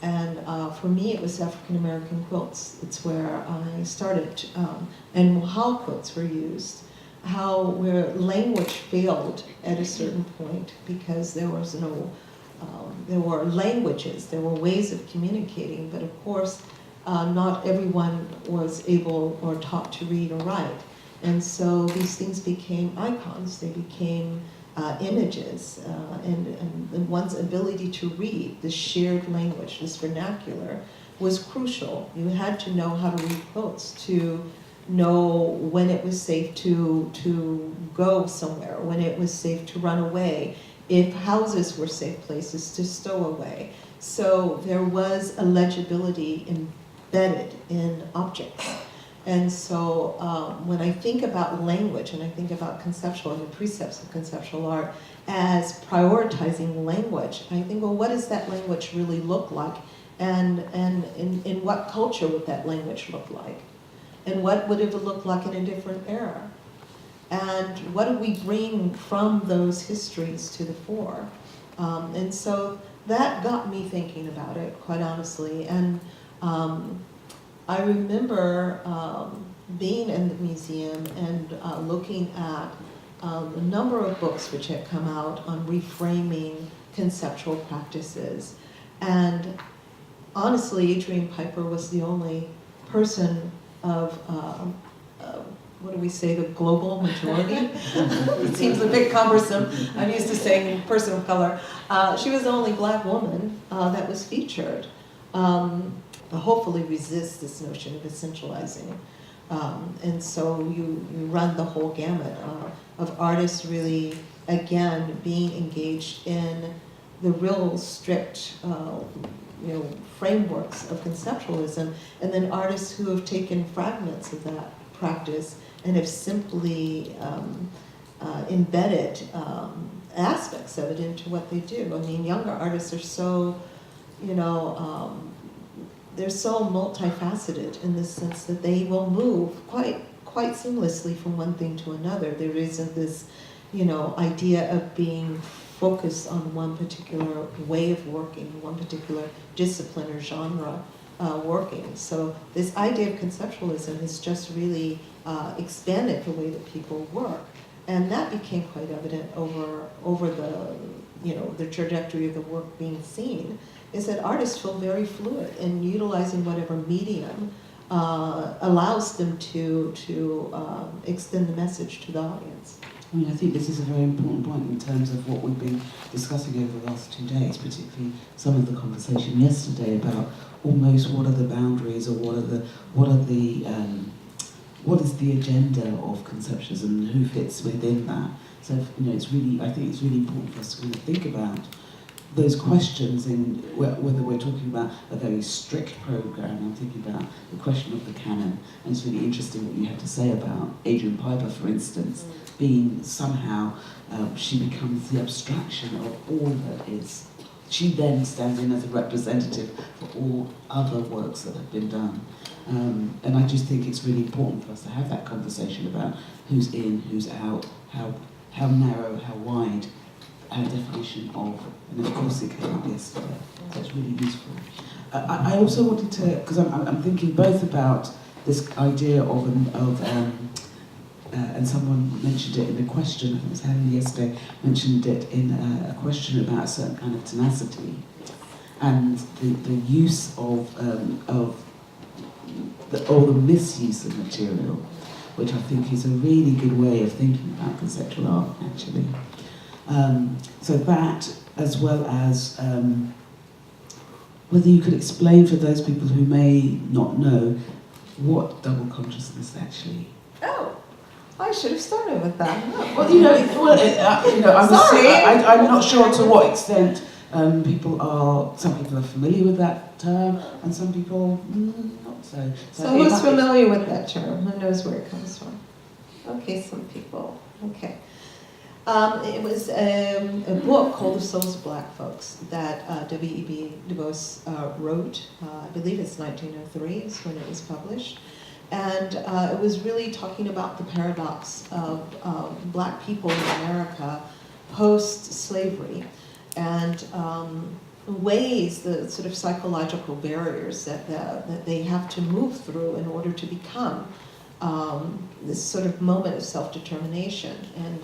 And for me, it was African American quilts. It's where I started, and how quilts were used, where language failed at a certain point because there was no, there were languages, there were ways of communicating, but of course, not everyone was able or taught to read or write. And so these things became icons, they became images, and one's ability to read, this shared language, this vernacular, was crucial. You had to know how to read quotes to know when it was safe to go somewhere, when it was safe to run away, if houses were safe places to stow away. So there was a legibility embedded in objects. And so when I think about language and I think about conceptual and the precepts of conceptual art as prioritizing language, I think, well, what does that language really look like? And in what culture would that language look like? And what would it look like in a different era? and what do we bring from those histories to the fore? And so that got me thinking about it, quite honestly. And I remember being in the museum and looking at a number of books which had come out on reframing conceptual practices. And honestly, Adrian Piper was the only person of, what do we say, the global majority? It seems a bit cumbersome. I'm used to saying person of color. She was the only black woman that was featured. Hopefully resists this notion of essentializing. And so you run the whole gamut of artists really, again, being engaged in the real strict frameworks of conceptualism, and then artists who have taken fragments of that practice and have simply embedded aspects of it into what they do. I mean, younger artists are so, they're so multifaceted in the sense that they will move quite seamlessly from one thing to another. There isn't this, idea of being focused on one particular way of working, one particular discipline or genre working. So this idea of conceptualism has just really expanded the way that people work. And that became quite evident over the trajectory of the work being seen, is that artists feel very fluid in utilizing whatever medium allows them to extend the message to the audience. I mean, I think this is a very important point in terms of what we've been discussing over the last 2 days, particularly some of the conversation yesterday about almost what are the boundaries or what is the agenda of conceptualism and who fits within that. So it's really, I think it's really important for us to kind of think about those questions in whether we're talking about a very strict program. I'm thinking about the question of the canon, and it's really interesting what you have to say about Adrian Piper, for instance, being somehow, she becomes the abstraction of all that is. She then stands in as a representative for all other works that have been done. And I just think it's really important for us to have that conversation about who's in, who's out, how narrow, how wide, our definition of, and of course it came up yesterday, so it's really useful. I also wanted to, because I'm thinking both about this idea of and someone mentioned it in a question, I think it was Helen yesterday, mentioned it in a question about a certain kind of tenacity, and the use of the misuse of material, which I think is a really good way of thinking about conceptual art, actually. So that, as well as whether you could explain for those people who may not know what double consciousness actually. Oh, I should have started with that. Well, I'm not sure to what extent some people are familiar with that term, and some people not so. So who's familiar with that term? Who knows where it comes from? Okay, some people. Okay. It was a book called The Souls of Black Folks that W.E.B. Du Bois wrote. I believe it's 1903 is when it was published. And it was really talking about the paradox of black people in America post-slavery, and ways, the sort of psychological barriers that they have to move through in order to become this sort of moment of self-determination. And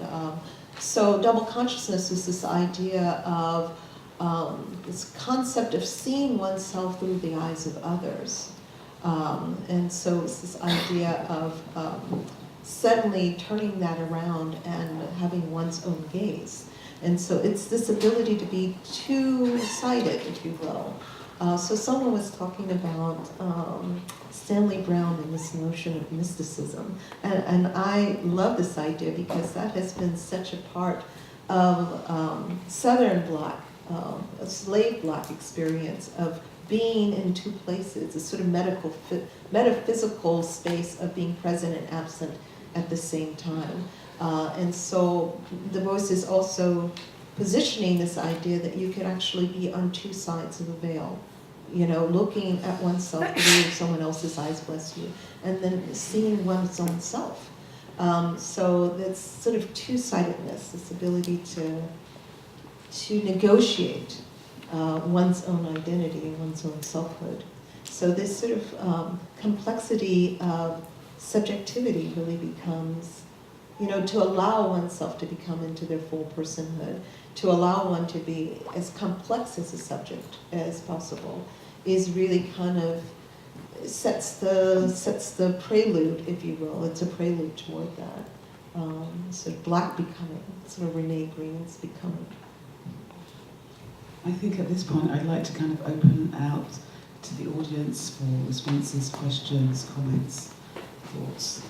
so double consciousness is this idea of this concept of seeing oneself through the eyes of others. And so it's this idea of suddenly turning that around and having one's own gaze. And so it's this ability to be two-sided, if you will. So someone was talking about Stanley Brown and this notion of mysticism. And I love this idea because that has been such a part of Southern Black, slave Black experience of being in two places, a sort of metaphysical space of being present and absent at the same time. And so Du Bois is also positioning this idea that you can actually be on two sides of a veil, looking at oneself through someone else's eyes, bless you, and then seeing one's own self. So that's sort of two-sidedness, this ability to negotiate one's own identity and one's own selfhood. So this sort of complexity of subjectivity really becomes, to allow oneself to become into their full personhood, to allow one to be as complex as a subject as possible, is really kind of sets the prelude, if you will. It's a prelude toward that. Sort of Black becoming, sort of Renee Green's becoming. I think at this point I'd like to kind of open out to the audience for responses, questions, comments, thoughts.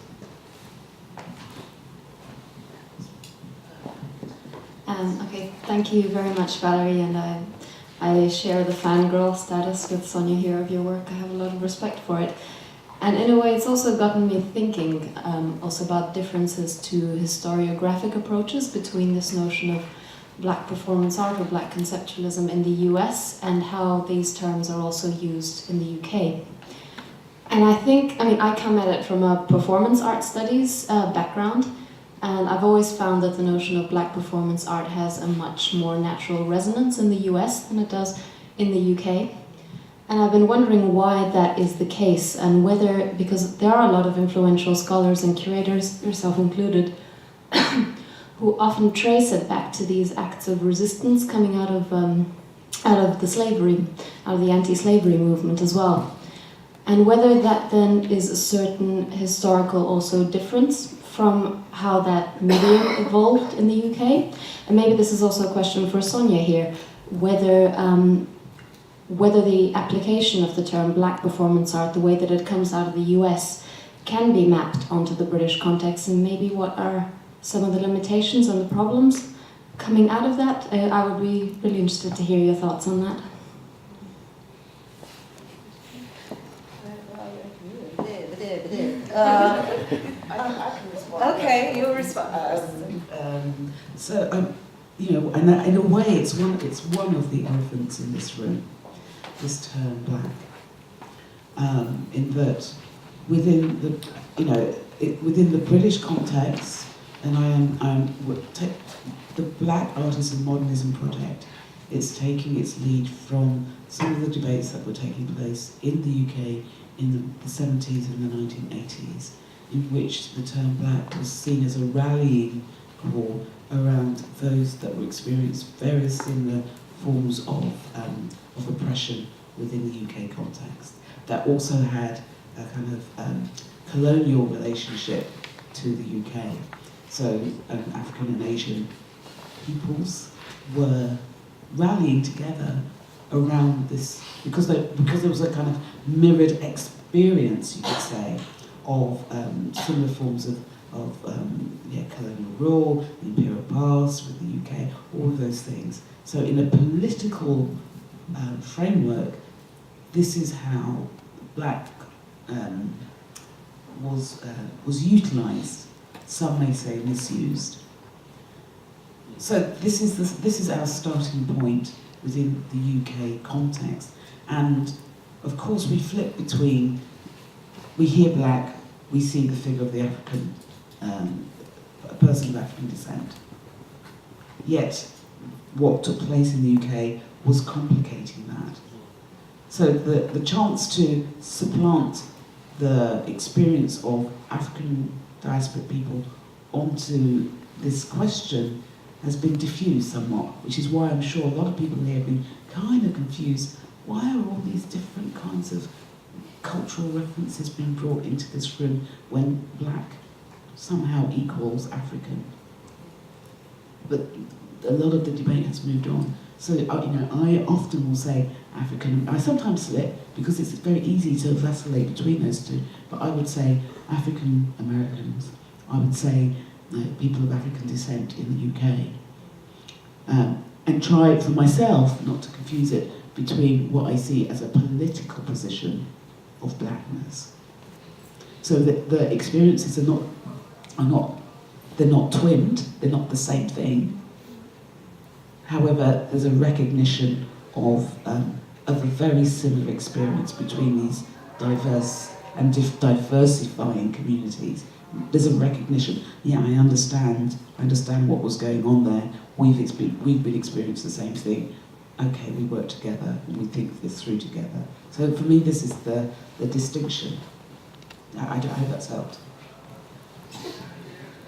Okay, thank you very much, Valerie, and I share the fangirl status with Sonia here of your work. I have a lot of respect for it. And in a way, it's also gotten me thinking also about differences to historiographic approaches between this notion of Black performance art or Black conceptualism in the US and how these terms are also used in the UK. And I come at it from a performance art studies background, and I've always found that the notion of Black performance art has a much more natural resonance in the US than it does in the UK. And I've been wondering why that is the case, and whether, because there are a lot of influential scholars and curators, yourself included, who often trace it back to these acts of resistance coming out of the slavery, out of the anti-slavery movement as well. And whether that then is a certain historical also difference from how that medium evolved in the UK. And maybe this is also a question for Sonia here, whether the application of the term Black performance art, the way that it comes out of the US, can be mapped onto the British context, and maybe what are some of the limitations and the problems coming out of that. I would be really interested to hear your thoughts on that. Okay, you'll respond. And in a way, it's one of the elephants in this room, this term Black, in that within the British context, and the Black Artists in Modernism project, it's taking its lead from some of the debates that were taking place in the UK in the 70s and the 1980s, in which the term Black was seen as a rallying call around those that were experiencing various similar forms of oppression within the UK context, that also had a kind of colonial relationship to the UK. So African and Asian peoples were rallying together around this, because there was a kind of mirrored experience, you could say, of similar forms of colonial rule, the imperial past with the UK, all of those things. So in a political framework, this is how Black was utilised. Some may say misused. So this is our starting point within the UK context, and of course we flip between, we hear Black, we see the figure of the African, a person of African descent. Yet what took place in the UK was complicating that. So the chance to supplant the experience of African diasporic people onto this question has been diffused somewhat, which is why I'm sure a lot of people here have been kind of confused. Why are all these different kinds of cultural references being brought into this room when Black somehow equals African? But a lot of the debate has moved on. So, I often will say African. I sometimes slip because it's very easy to vacillate between those two, but I would say African Americans. I would say people of African descent in the UK. And try for myself not to confuse it between what I see as a political position of Blackness. So that the experiences they're not twinned, they're not the same thing. However, there's a recognition of a very similar experience between these diverse and diversifying communities there's a recognition. Yeah, I understand what was going on there. We've been experiencing the same thing. Okay, we work together and we think this through together. So for me, this is the distinction. I hope that's helped.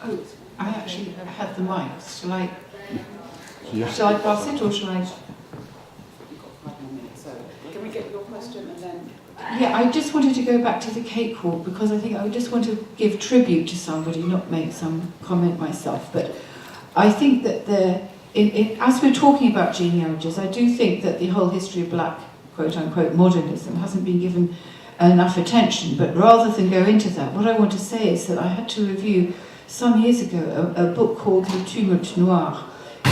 Oh, I actually had the mic. Shall I pass it or shall I? You've got 5 more minutes, so can we get your question and then... Yeah, I just wanted to go back to the Cakewalk because I think I just want to give tribute to somebody, not make some comment myself. But I think that as we're talking about genealogies, I do think that the whole history of black, quote-unquote, modernism hasn't been given enough attention. But rather than go into that, what I want to say is that I had to review some years ago a book called Le Tumulte Noir,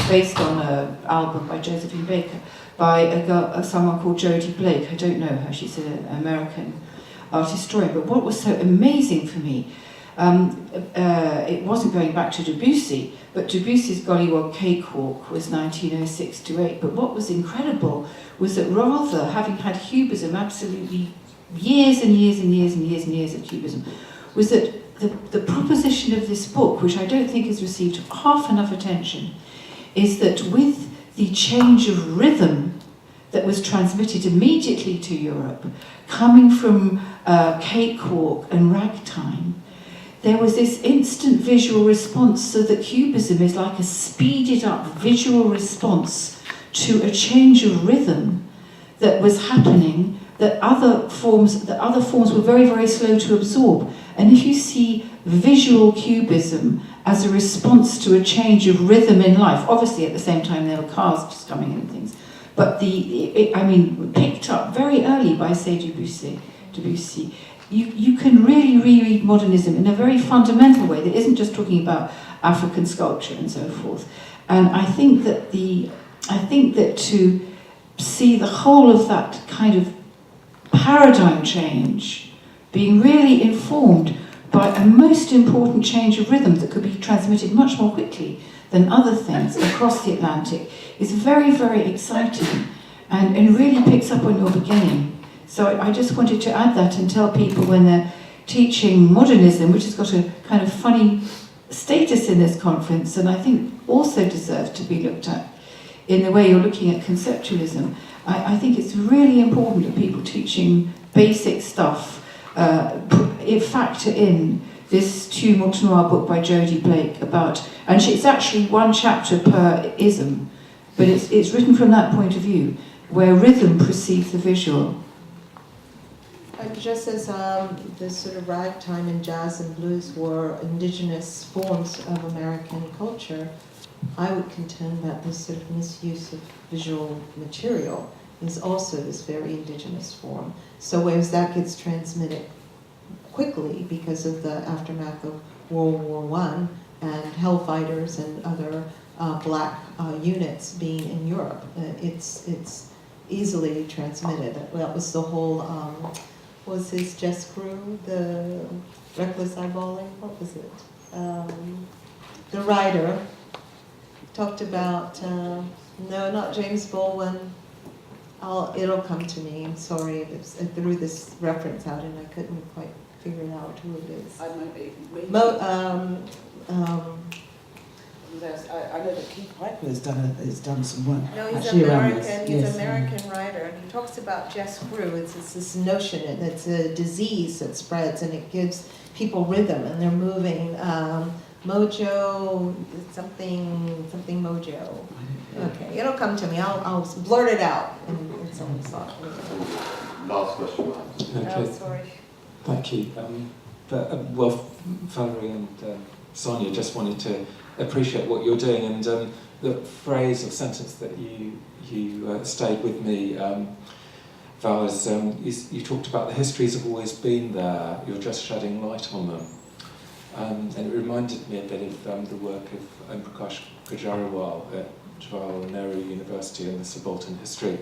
based on an album by Josephine Baker, by someone called Jodie Blake. I don't know her, she's an American art historian. But what was so amazing for me, it wasn't going back to Debussy, but Debussy's Gollywog Cakewalk was 1906-8. But what was incredible was that rather, having had Cubism absolutely years and years and years and years and years of Cubism, was that the proposition of this book, which I don't think has received half enough attention, is that with the change of rhythm that was transmitted immediately to Europe, coming from Cakewalk and Ragtime, there was this instant visual response, so that Cubism is like a speeded up visual response to a change of rhythm that was happening, that other forms were very, very slow to absorb. And if you see visual Cubism as a response to a change of rhythm in life, obviously at the same time there were cars just coming in and things, but picked up very early by, say, Debussy, you can really reread modernism in a very fundamental way that isn't just talking about African sculpture and so forth. And I think that to see the whole of that kind of paradigm change being really informed by a most important change of rhythm that could be transmitted much more quickly than other things across the Atlantic is very, very exciting and really picks up on your beginning. So I just wanted to add that and tell people when they're teaching modernism, which has got a kind of funny status in this conference, and I think also deserves to be looked at in the way you're looking at conceptualism. I think it's really important that people teaching basic stuff factor in this Tumulte Noir book by Jodie Blake about, and it's actually 1 chapter per ism, but it's written from that point of view, where rhythm precedes the visual. And just as the sort of ragtime and jazz and blues were indigenous forms of American culture, I would contend that this sort of misuse of visual material is also this very indigenous form. So whereas that gets transmitted quickly because of the aftermath of World War I and Hellfighters and other black units being in Europe, it's easily transmitted. That was the whole, was his Jess Crew, the Reckless Eyeballing, what was it? The writer talked about, no, not James Baldwin. It'll come to me. I'm sorry. I threw this reference out and I couldn't quite figure out who it is. I know that Keith Piper has done some work. No, he's actually American. around this. He's Yes. an American writer, and he talks about Jess Crew. It's this notion that it's a disease that spreads, and it gives people rhythm, and they're moving. Mojo, something mojo. Okay, it'll come to me. I'll blurt it out in someone's thought. Last question, Oh, sorry. Thank you. Valerie and Sonia, just wanted to appreciate what you're doing, and the phrase or sentence that you stayed with me, Val, is you talked about the histories have always been there, you're just shedding light on them. And it reminded me a bit of the work of Om Prakash Kajariwal at Jawaharlal Nehru University and the Subaltern History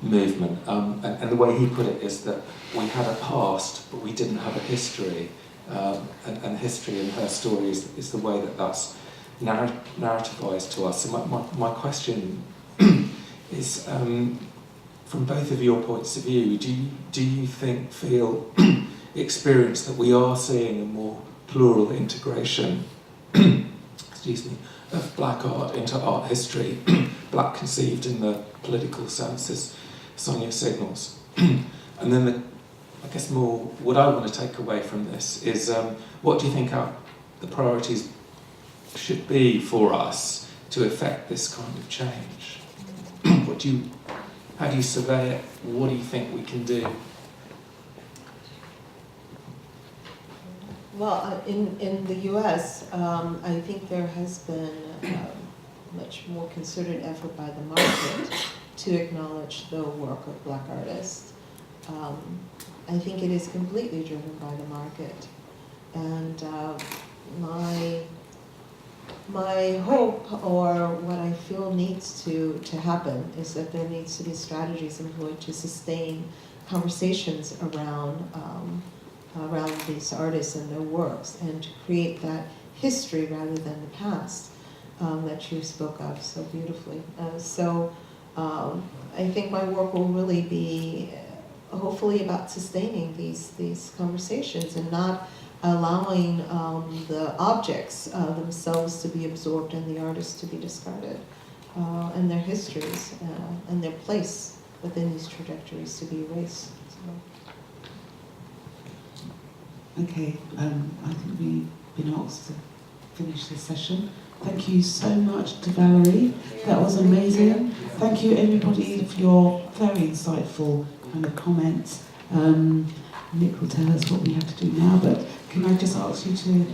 movement. And the way he put it is that we had a past, but we didn't have a history. And history in her story is the way that's narrativized to us. So my question is, from both of your points of view, do you feel, experience that we are seeing a more plural integration excuse me, of black art into art history, black conceived in the political sense, as Sonia signals. And then I guess more what I want to take away from this is what do you think the priorities should be for us to effect this kind of change? How do you survey it? What do you think we can do? Well, in the US, I think there has been much more concerted effort by the market to acknowledge the work of black artists. I think it is completely driven by the market. And my hope, or what I feel needs to happen, is that there needs to be strategies employed to sustain conversations around these artists and their works, and to create that history rather than the past that you spoke of so beautifully. So I think my work will really be hopefully about sustaining these conversations and not allowing the objects themselves to be absorbed and the artists to be discarded, and their histories and their place within these trajectories to be erased. Okay, I think we've been asked to finish this session. Thank you so much to Valerie. That was amazing. Thank you everybody for your very insightful kind of comments. Nick will tell us what we have to do now, but can I just ask you to,